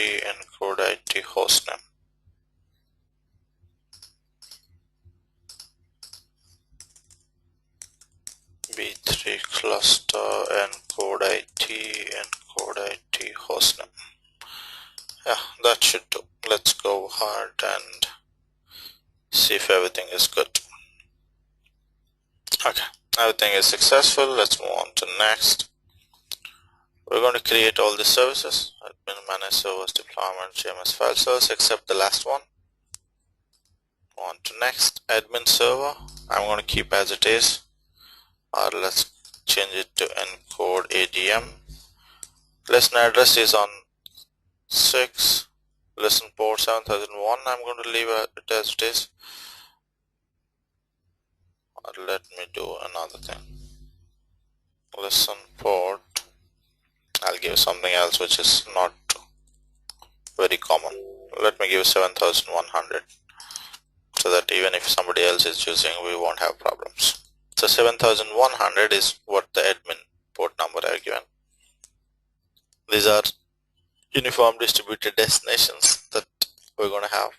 hostname. B3 cluster, encode IT, hostname. Yeah, that should do. Let's go ahead and see if everything is good. Okay, everything is successful. Let's move on to next. We're going to create all the services: admin, manage servers, deployment, JMS file servers, except the last one. On to next, admin server. I'm going to keep as it is, or let's change it to encode ADM. Listener address is on 6. Listen port 7001. I'm going to leave it as it is. Or let me do another thing. Listen port. I'll give something else which is not very common. Let me give 7100, so that even if somebody else is using, we won't have problems. So 7100 is what the admin port number I have given. These are uniform distributed destinations that we're going to have.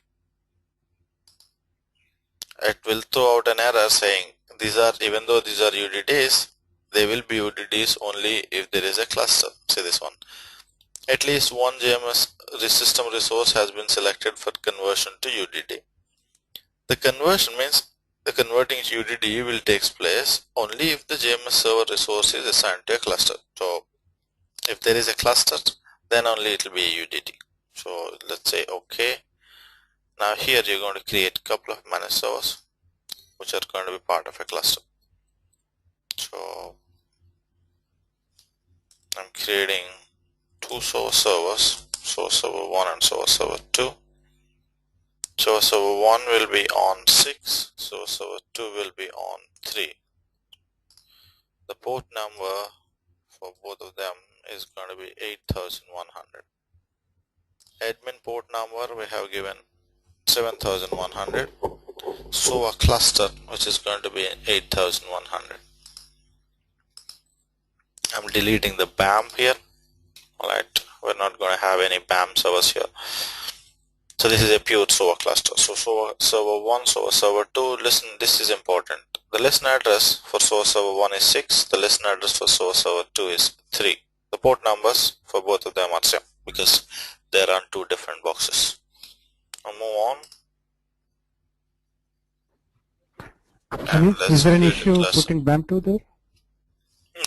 It will throw out an error saying these are, even though these are UDDs, they will be UDDs only if there is a cluster. See this one. At least one JMS system resource has been selected for conversion to UDD. The conversion means the converting UDD will take place only if the JMS server resource is assigned to a cluster. So if there is a cluster, then only it will be a UDD. So let's say OK. Now here you're going to create a couple of managed servers which are going to be part of a cluster. So I'm creating two SOA servers, SOA server 1 and SOA server 2. SOA server 1 will be on 6, SOA server 2 will be on 3. The port number for both of them is going to be 8100. Admin port number we have given 7100. SOA cluster which is going to be 8100. I'm deleting the BAM here. Alright, we're not going to have any BAM servers here. So this is a pure SOA cluster. So SOA server 1, SOA server 2, listen, this is important. The listen address for SOA server 1 is 6, the listen address for SOA server 2 is 3. The port numbers for both of them are same because they are on two different boxes. I'll move on. And Is there an create a issue cluster. putting BAM2 there?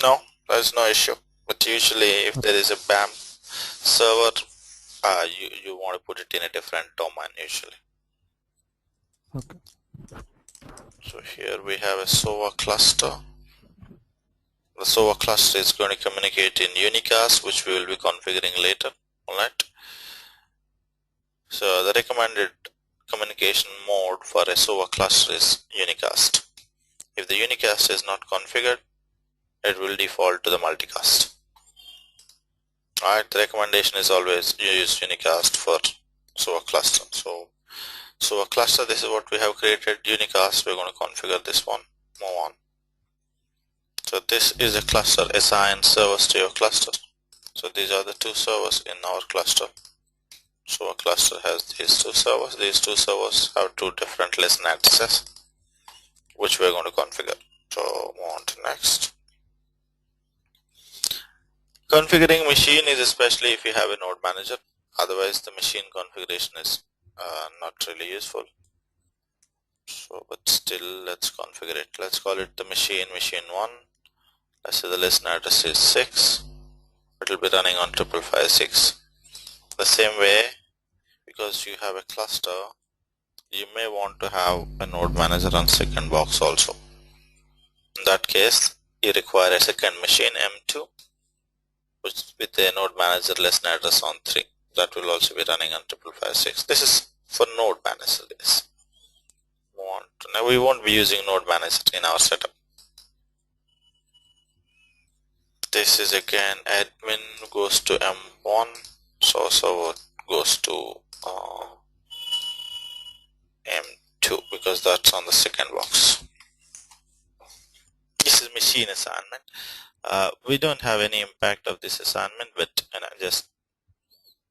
No, there's no issue. But usually if there is a BAM server, you want to put it in a different domain usually. Okay. So here we have a SOA cluster. The SOA cluster is going to communicate in unicast, which we will be configuring later. Alright. So the recommended communication mode for a SOA cluster is unicast. If the unicast is not configured, it will default to the multicast. Alright, the recommendation is always use unicast for SOA cluster. So SOA cluster, this is what we have created. Unicast, we're going to configure this one. Move on. So this is a cluster. Assign servers to your cluster. So these are the two servers in our cluster. So a cluster has these two servers. These two servers have two different listen addresses, which we're going to configure. So move on to next. Configuring machine is especially if you have a node manager. Otherwise, the machine configuration is not really useful. So, but still, let's configure it. Let's call it the machine 1. Let's say the listen address is 6. It will be running on 5556. The same way, because you have a cluster, you may want to have a node manager on second box also. In that case, you require a second machine M2 which with a node manager listen address on 3. That will also be running on 5556. This is for node manager guys. Now we won't be using node manager in our setup. This is again admin goes to M1, so server goes to M2 because that's on the second box. This is machine assignment. We don't have any impact of this assignment, but just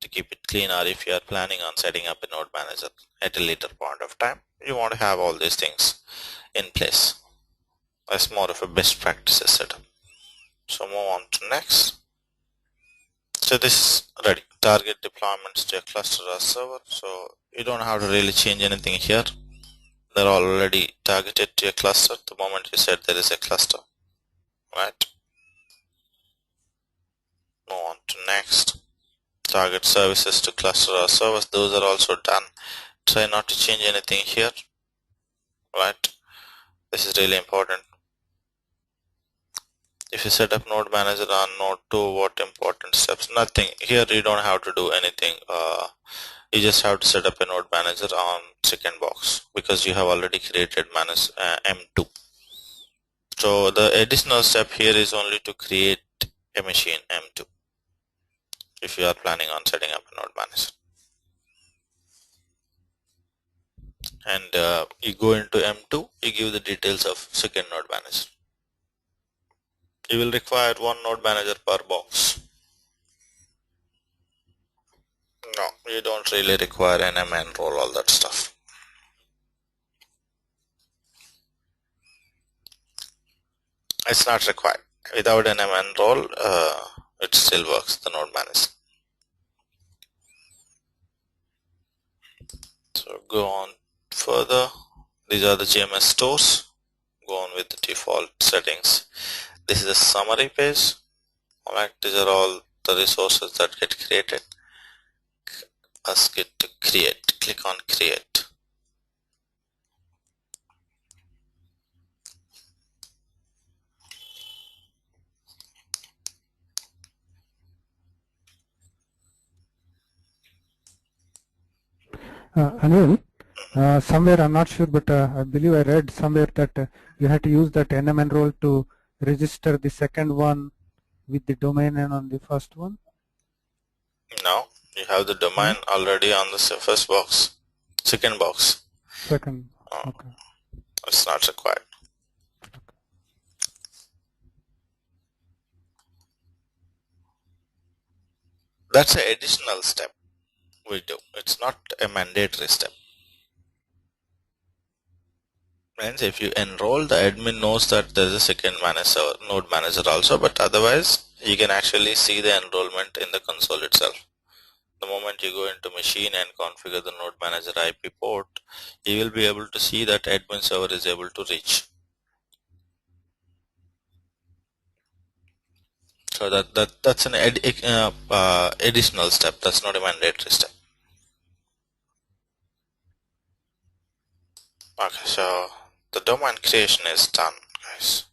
to keep it clean, or if you are planning on setting up a node manager at a later point of time, you want to have all these things in place. That's more of a best practices setup. So move on to next. So this is ready. Target deployments to a cluster or server. So you don't have to really change anything here. They're already targeted to a cluster the moment you said there is a cluster. Right. Move on to next. Target services to cluster or servers. Those are also done. Try not to change anything here. Right. This is really important. If you set up node manager on node 2, what important steps? Nothing. Here you don't have to do anything. You just have to set up a node manager on second box because you have already created M2. So the additional step here is only to create a machine M2 if you are planning on setting up a node manager. And you go into M2, you give the details of second node manager. You will require one node manager per box. No, you don't really require NM role, all that stuff. It's not required. Without NM role, it still works, the node manager. So go on further. These are the GMS stores. Go on with the default settings. This is a summary page. Alright, these are all the resources that get created. Ask it to create. Click on create. Anil, somewhere I'm not sure, but I believe I read somewhere that you had to use that NM enroll to register the second one with the domain and on the first one. Now you have the domain already on the first box, second box. Second, okay. It's not required. That's an additional step we do. It's not a mandatory step. Means if you enroll, the admin knows that there's a second manager, node manager also, but otherwise you can actually see the enrollment in the console itself. The moment you go into machine and configure the node manager IP port, you will be able to see that admin server is able to reach. So that's an additional step. That's not a mandatory step. Okay, so the domain creation is done, guys.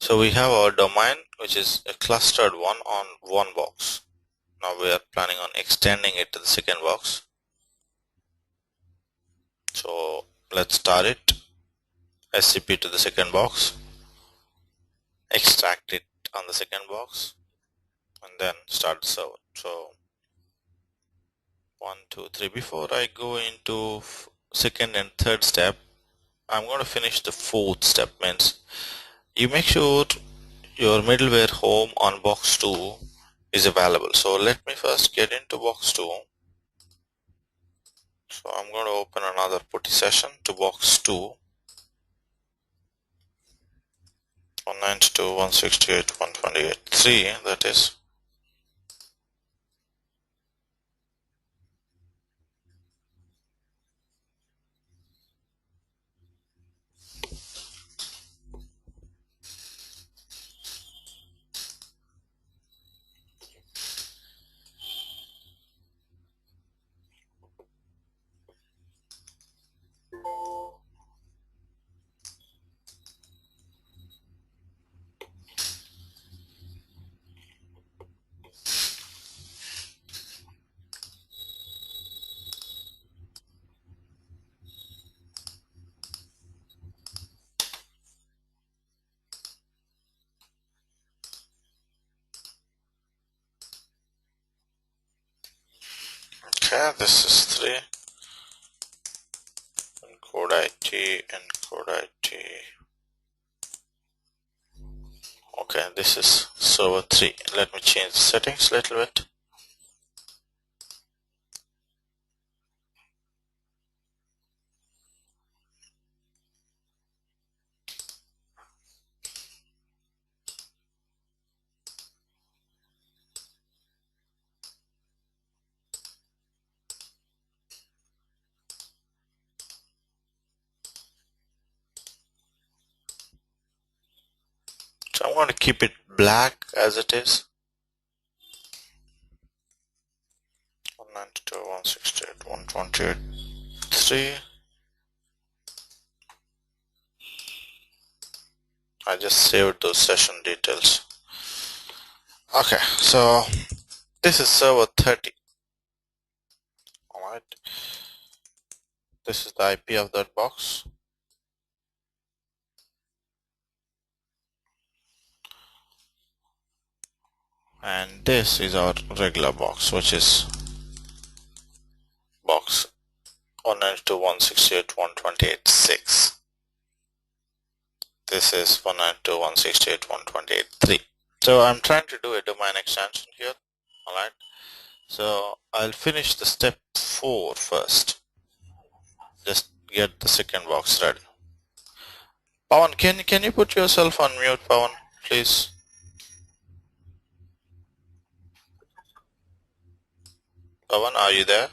So we have our domain, which is a clustered one on one box. Now we are planning on extending it to the second box. So let's start it. SCP to the second box. Extract it on the second box, and then start the server. So 1, 2, 3. Before I go into second and third step, I'm going to finish the fourth step. Means you make sure your middleware home on box 2 is available. So let me first get into box 2. So I'm going to open another putty session to box 2. 192.168.128.3, that is. Okay, this is 3. Encode IT, encode IT. Okay, this is server 3. Let me change the settings a little bit. So I'm going to keep it black as it is. 192.168.128.3. I just saved those session details. Okay, so this is server 30. Alright, this is the IP of that box. And this is our regular box, which is box 192.168.128.6. This is 192.168.128.3. So I'm trying to do a domain extension here. Alright, so I'll finish the step 4 first. Just get the second box ready. Pawan, can you put yourself on mute, Pawan, please? Pawan, are you there?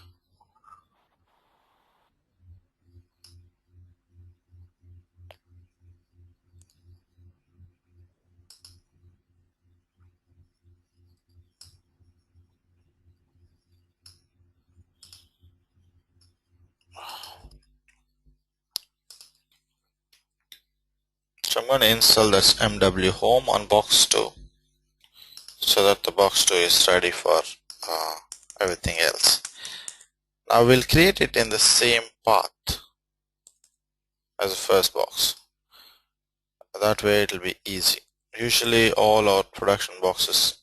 So I'm going to install this MW home on box 2 so that the box 2 is ready for everything else. Now we'll create it in the same path as the first box. That way it will be easy. Usually all our production boxes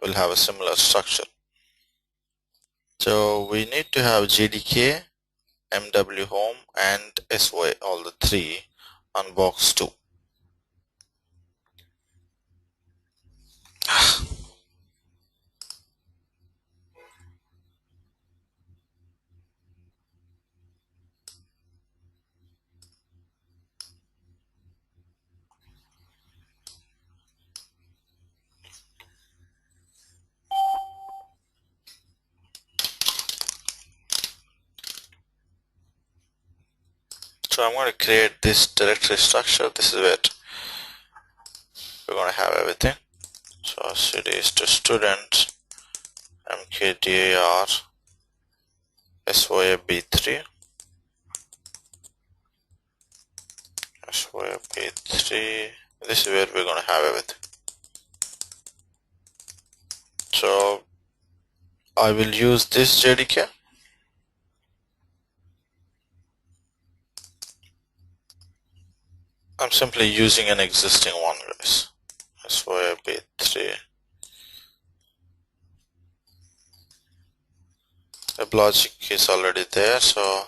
will have a similar structure. So we need to have JDK, MW home and SOA, all the three on box 2. So I'm going to create this directory structure. This is where we're going to have everything. So cd is to student mkdir SOA b3 SOA b3. This is where we're going to have everything. So I will use this JDK. I'm simply using an existing one, guys. SOA b3. The logic is already there, so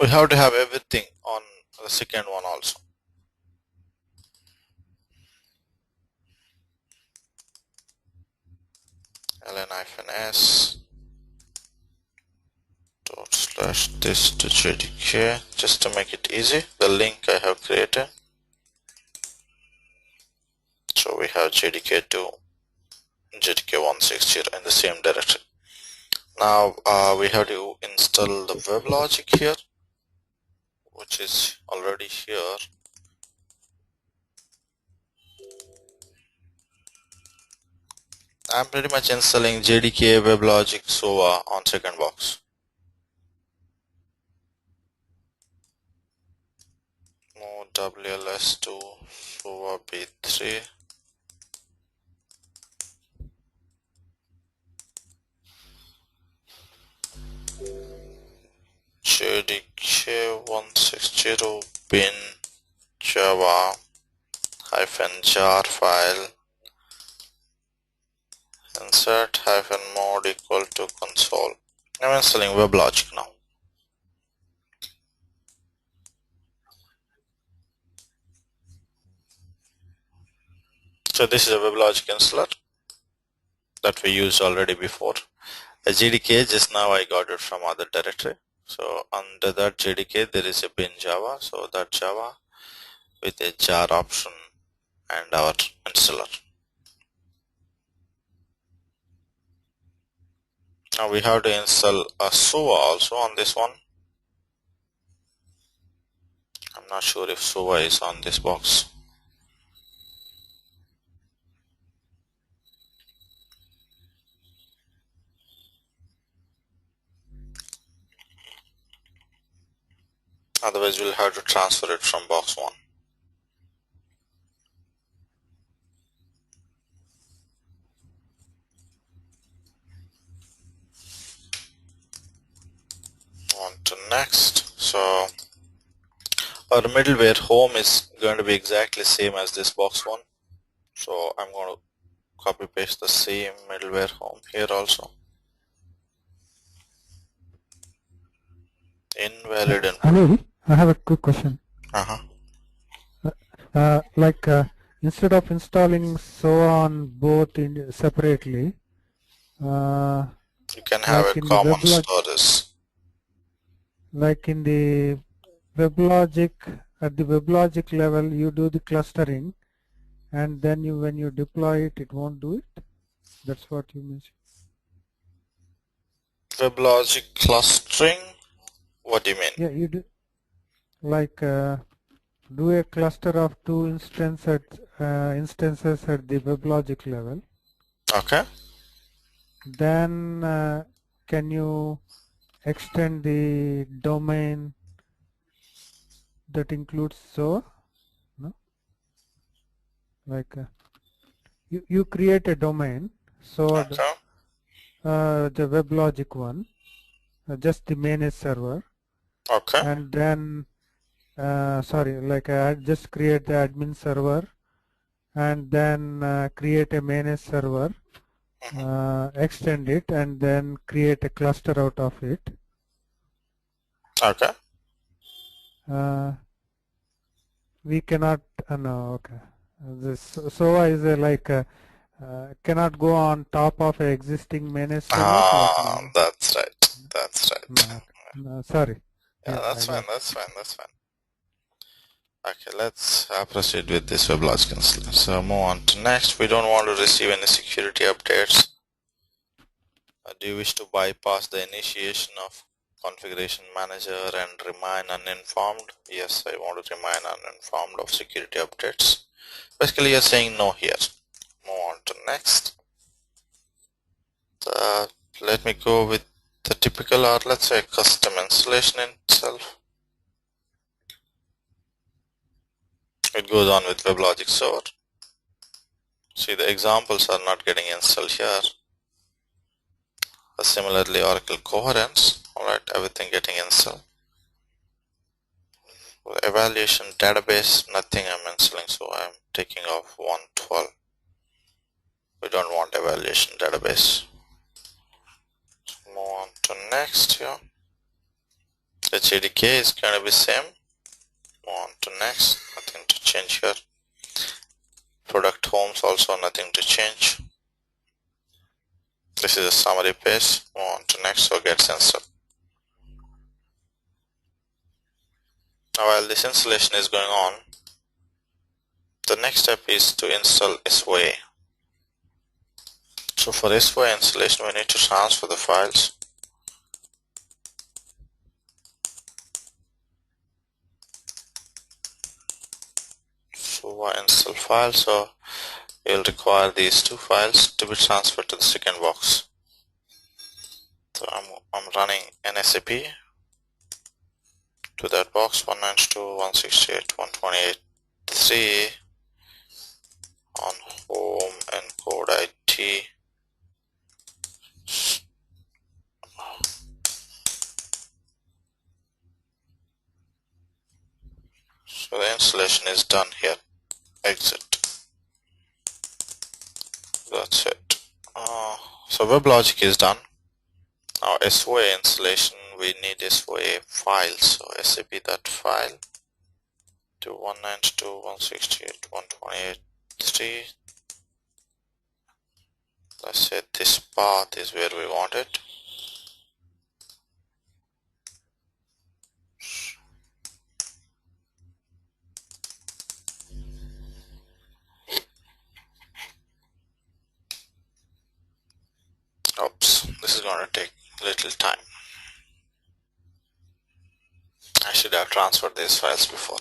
we have to have everything on the second one also. ln-s / this to JDK just to make it easy. The link I have created. So we have JDK to JDK 160 in the same directory. Now we have to install the WebLogic here, which is already here. I'm pretty much installing JDK WebLogic Soa on second box. Move WLS to Soa B3. JDK 160 bin java -jar file insert -mod equal to console. I'm installing WebLogic now. So this is a WebLogic installer that we used already before. A JDK, just now I got it from other directory. So under that JDK there is a bin java, so that java with a jar option and our installer. Now we have to install a Soa also on this one. I'm not sure if Soa is on this box. Otherwise we'll have to transfer it from box 1. On to next. So our middleware home is going to be exactly same as this box 1. So I'm going to copy paste the same middleware home here also. Invalid input. Anil, I have a quick question. Instead of installing SOA on both separately, you can have a common storage. Like in the WebLogic, at the WebLogic level, you do the clustering, and then when you deploy it, it won't do it. That's what you mentioned. WebLogic clustering? What do you mean? Yeah, you do. Like do a cluster of 2 instances at the WebLogic level. Okay. Then can you extend the domain that includes SOA, no? Like you create a domain, SOA, Okay. the WebLogic one, just the manage server, Okay. and then sorry, like just create the admin server, and then create a manage server, extend it, and then create a cluster out of it. Okay. We cannot, no, okay. This SOA is cannot go on top of an existing managed server, like Ah, no, that's right. That's no, right. okay. No, sorry. Yeah, Yeah, that's I fine. got. That's fine. That's fine. Okay, let's proceed with this WebLogic install. So move on to next. We don't want to receive any security updates. Do you wish to bypass the initiation of configuration manager and remain uninformed? Yes, I want to remain uninformed of security updates. Basically, you're saying no here. Move on to next. Let me go with the typical, or let's say custom installation itself. It goes on with WebLogic Soa. See, the examples are not getting installed here. Similarly, Oracle Coherence. Alright, everything getting installed. Evaluation database, nothing I'm installing, so I'm taking off 112. We don't want evaluation database. Move on to next here. HADK is going to be same. Move on to next. Nothing to change here. Product homes also nothing to change. This is a summary page. Move on to next, so get installed. Now while this installation is going on, the next step is to install SOA. So for SOA installation, we need to transfer the files. SOA install file, so you'll require these two files to be transferred to the second box. So I'm running NSAP to that box 192.168.128.3 on home encode IT. So the installation is done here. Exit. That's it. So WebLogic is done. Now SOA installation, we need SOA files. So SAP that file to 192.168.128.3. Let's say this path is where we want it. Oops, this is going to take a little time. I should have transferred these files before.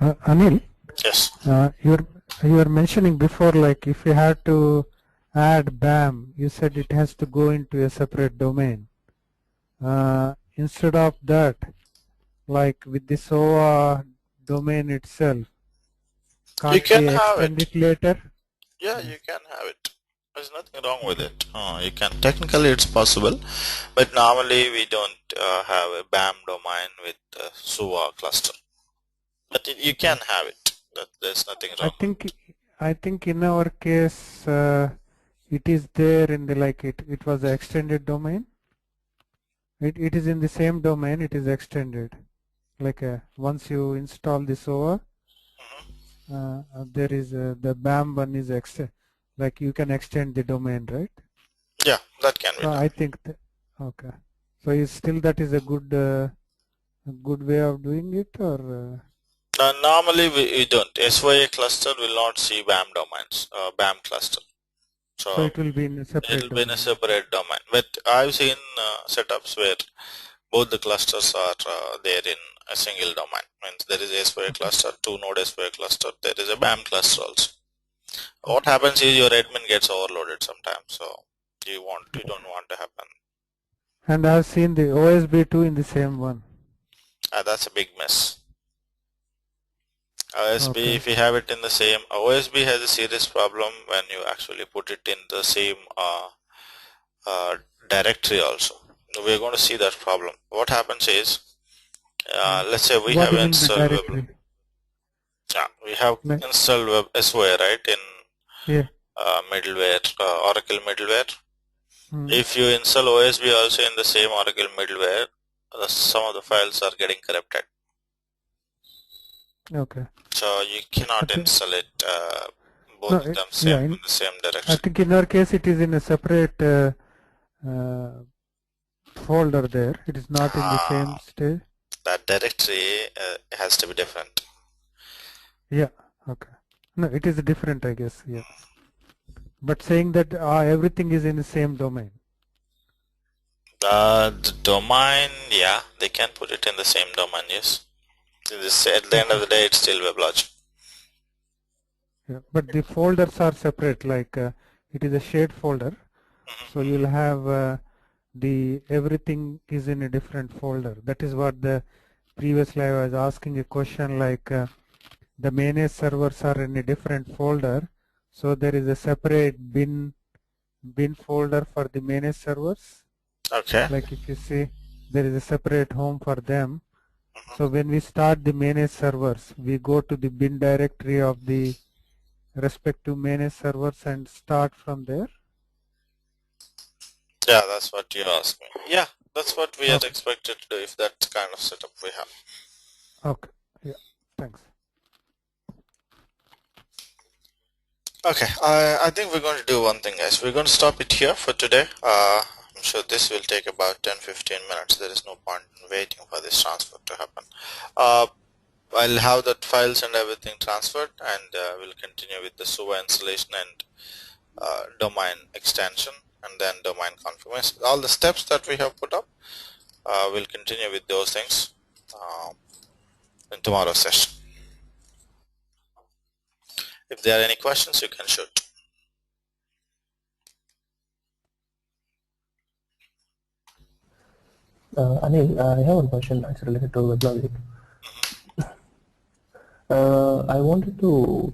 Anil, Yes. you were mentioning before, like if you had to add BAM, you said it has to go into a separate domain. Instead of that, like with the SOA domain itself, You can't can we have extend it. it later? Yeah, you can have it. There's nothing wrong with it. You can, technically it's possible, but normally we don't have a BAM domain with Soa cluster. But you can have it. There's nothing I wrong. think I think in our case it is there in the it was the extended domain. It is in the same domain. It is extended. Like once you install the SOA, there is the BAM one is like you can extend the domain, right? Yeah, that can be So done. I think okay. So is still that is a good a good way of doing it, or Normally we don't. SOA cluster will not see BAM domains, BAM cluster. so So it will be in a it separate will be in a domain? separate domain. But I've seen setups where both the clusters are there in a single domain. Means there is a SOA Okay. cluster, two node SOA cluster. There is a BAM cluster also. What Okay. happens is your admin gets overloaded sometimes. So you Yeah. don't want to happen. And I've seen the OSB2 in the same one. That's a big mess. OSB, Okay. if you have it in the same, OSB has a serious problem when you actually put it in the same uh, directory also. We're going to see that problem. What happens is, let's say we What have do you mean by installed web, directory? we have Like, installed web SOA, right, in yeah. middleware, Oracle middleware. Mm. If you install OSB also in the same Oracle middleware, some of the files are getting corrupted. Okay. So you I cannot think install it no. both of them same Yeah. in the same I directory. think in our case it is in a separate uh, folder there. It is not in the same state. That directory has to be different. Yeah. Okay. No, it is different, I guess. Yeah. But saying that everything is in the same domain. The domain, yeah, they can put it in the same domain, yes. At the end of Okay. the day, it's still WebLogic. Yeah. But the folders are separate. Like it is a shared folder. So you'll have the everything is in a different folder. That is what the previously I was asking a question like the managed servers are in a different folder. So there is a separate bin folder for the managed servers. Okay. Like if you see there is a separate home for them. So when we start the managed servers, we go to the bin directory of the respective managed servers and start from there. Yeah, that's what you asked me. Yeah, that's what we are Okay. expected to do if that kind of setup we have. Okay. Yeah. Thanks. Okay, I think we're going to do one thing, guys. We're going to stop it here for today. I'm sure this will take about 10-15 minutes. There is no point in waiting for this transfer to happen. Uh, I'll have that files and everything transferred, and we'll continue with the SOA installation and domain extension, and then domain confirmation. All the steps that we have put up, we'll continue with those things in tomorrow's session. If there are any questions, you can shoot. Anil, I have one question actually related to WebLogic. I wanted to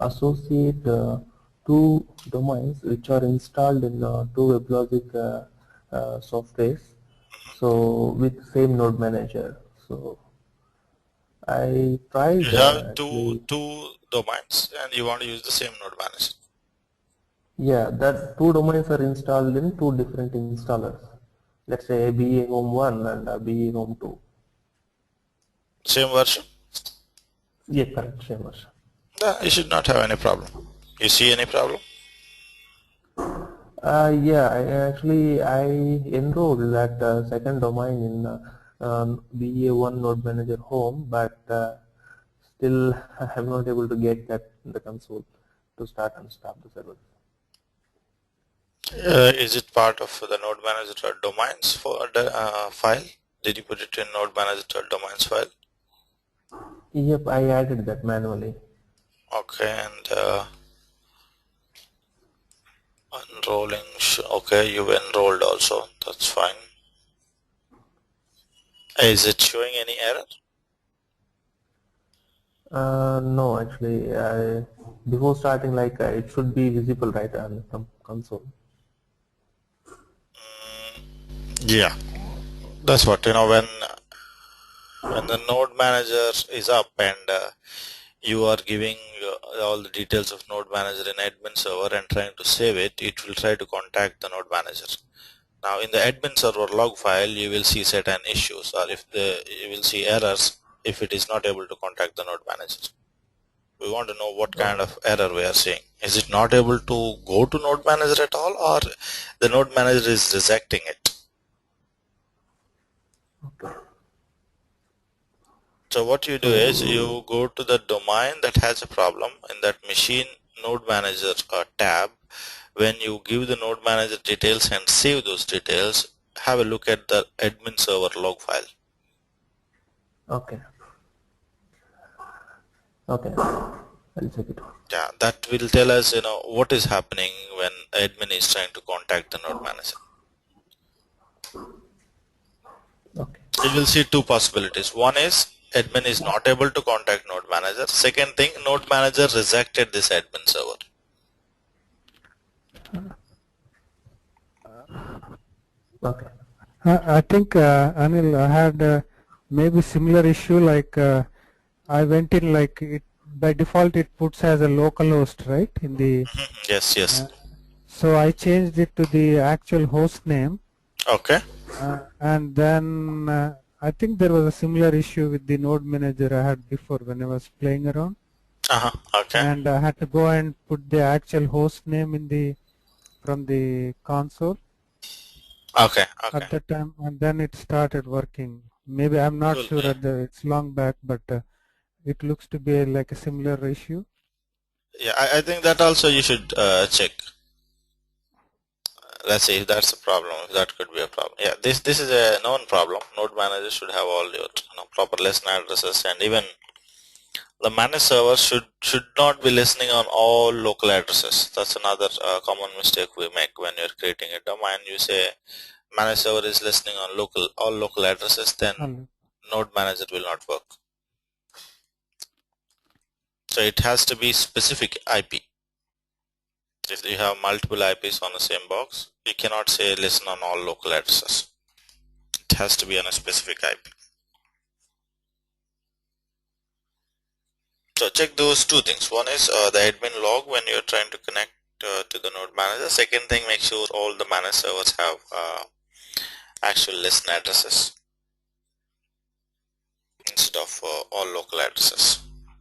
associate two domains which are installed in two WebLogic softwares, so with same node manager. So I You tried have actually, two domains, and you want to use the same node manager. yeah, that two domains are installed in two different installers. Let's say BA Home 1 and BA Home 2. Same version? Yeah, correct, same version. No, you should not have any problem. You see any problem? Yeah, I enrolled that second domain in BA1 Node Manager Home, but still I'm not able to get that in the console to start and stop the server. Is it part of the node manager domains for the file? Did you put it in node manager domains file? Yep, I added that manually. Okay, and enrolling. Okay, you enrolled also. That's fine. Is it showing any error? No, actually, before starting, like it should be visible right on the console. Yeah, that's what when the node manager is up and you are giving all the details of node manager in admin server and trying to save it, it will try to contact the node manager. Now in the admin server log file, you will see certain issues, or you will see errors if it is not able to contact the node manager. We want to know what kind Okay. of error we are seeing. Is it not able to go to node manager at all, or the node manager is rejecting it? Okay. So what you do is you go to the domain that has a problem in that machine node manager tab. When you give the node manager details and save those details, have a look at the admin server log file. Okay. Okay. I'll check it. Yeah, that will tell us, what is happening when admin is trying to contact the node manager. Okay. You will see two possibilities. One is admin is not able to contact node manager. Second thing, node manager rejected this admin server. Okay. I think Anil, I had maybe similar issue like I went in like it by default it puts as a local host, right, in the Yes, yes. so I changed it to the actual host name, Okay. and then I think there was a similar issue with the node manager I had before when I was playing around, Okay. and I had to go and put the actual host name in the from the console Okay. at the time, and then it started working. Maybe I'm not Cool. sure Yeah. it's long back, but it looks to be like a similar issue. Yeah, I think that also you should check. Let's see if that's a problem. If that could be a problem. Yeah, this is a known problem. Node manager should have all your proper lesson addresses, and even the managed server should not be listening on all local addresses. That's another common mistake we make when you're creating a domain. You say managed server is listening on all local addresses, then node manager will not work. So it has to be specific IP. If you have multiple IPs on the same box, you cannot say listen on all local addresses. It has to be on a specific IP. So check those two things. One is the admin log when you're trying to connect to the node manager. Second thing, make sure all the managed servers have actual listen addresses instead of all local addresses.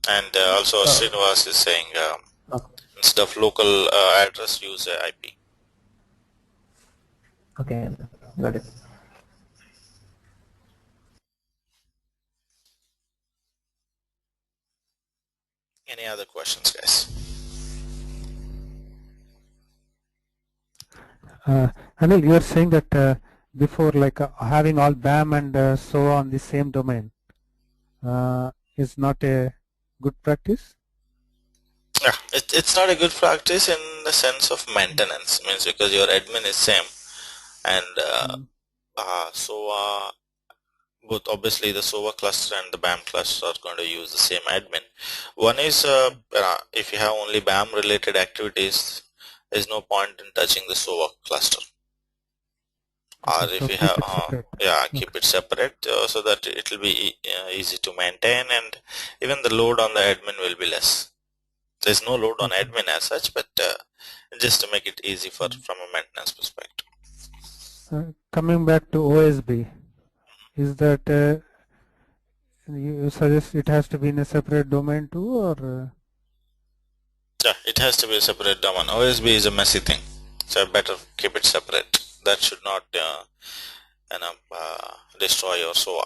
And also Srinivas is saying instead of local address, use IP. Okay, got it. Any other questions, guys? Anil, you are saying that before, like having all BAM and SOA on the same domain is not a good practice? Yeah, it's not a good practice in the sense of maintenance. Means because your admin is same, and SOA, both obviously the SOA cluster and the BAM cluster are going to use the same admin. One is if you have only BAM related activities, there's no point in touching the SOA cluster. Or if you have, keep it separate so that it will be easy to maintain, and even the load on the admin will be less. There's no load on admin as such, but just to make it easy from a maintenance perspective. Coming back to OSB, is that you suggest it has to be in a separate domain too, or? Yeah, it has to be a separate domain. OSB is a messy thing, so better keep it separate. That should not destroy your SOA.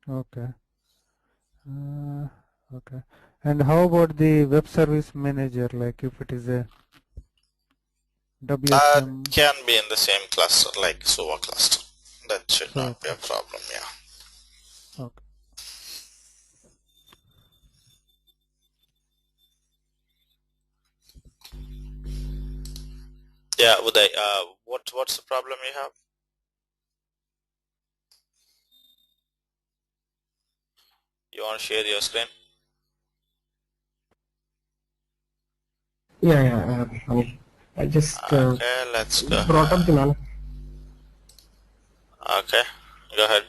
Okay. Okay. And how about the web service manager? Like if it is a WSM, Can be in the same cluster like SOA cluster. That should not be a problem. Yeah. okay. Yeah, Uday, what's the problem you have? You want to share your screen? Yeah. I just Okay, let's go. brought up the man. Okay, go ahead.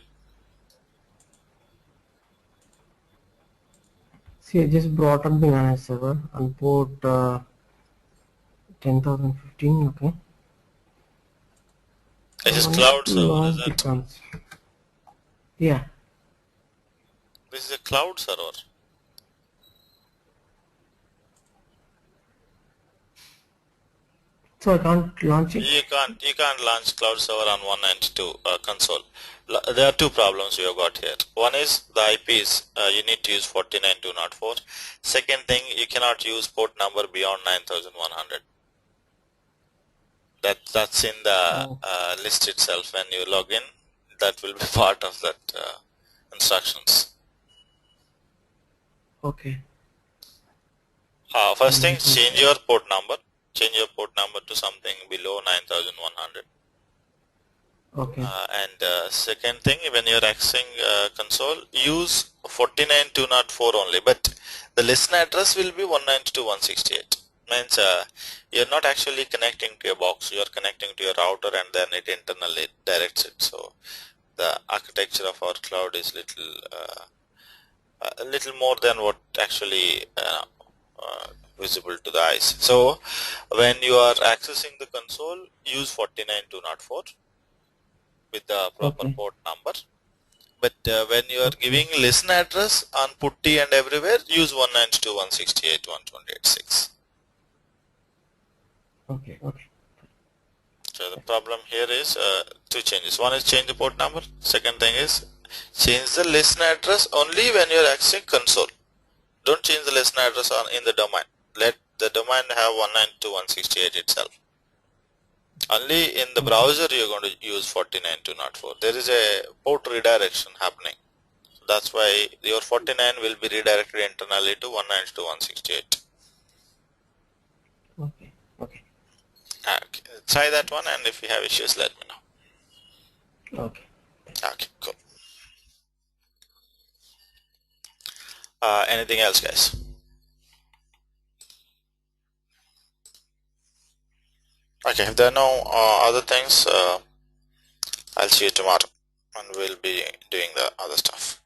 See, I just brought up the managed server on port 10,015. Okay. This is I want cloud to server, launch is the it? cons. Yeah. This is a cloud server. So I can't launch it? You can't launch cloud server on 192 console. There are two problems we have got here. One is the IPs, you need to use 49204. Second thing, you cannot use port number beyond 9100. That's in the Oh, list itself. When you log in, that will be part of that instructions. okay. First thing, Let me change check. your port number. Change your port number to something below 9100. Okay. And second thing, when you're accessing console, use 49204 only, but the listen address will be 192.168. Means you're not actually connecting to your box, you're connecting to your router and then it internally directs it. So the architecture of our cloud is a little more than what actually visible to the eyes. So when you are accessing the console, use 49204 with the proper Okay. port number. But when you are Okay. giving listen address on putty and everywhere, use 192.168.128.6. Okay. Okay. So the problem here is two changes. One is change the port number. Second thing is change the listen address only when you are accessing console. Don't change the listen address in the domain. Let the domain have 192.168 itself. Only in the Okay. browser you are going to use 49204. There is a port redirection happening. That's why your 49 will be redirected internally to 192.168. Okay. Okay. Okay. Try that one, and if you have issues, let me know. Okay. Okay, cool. Anything else, guys? Okay, if there are no other things, I'll see you tomorrow, and we'll be doing the other stuff.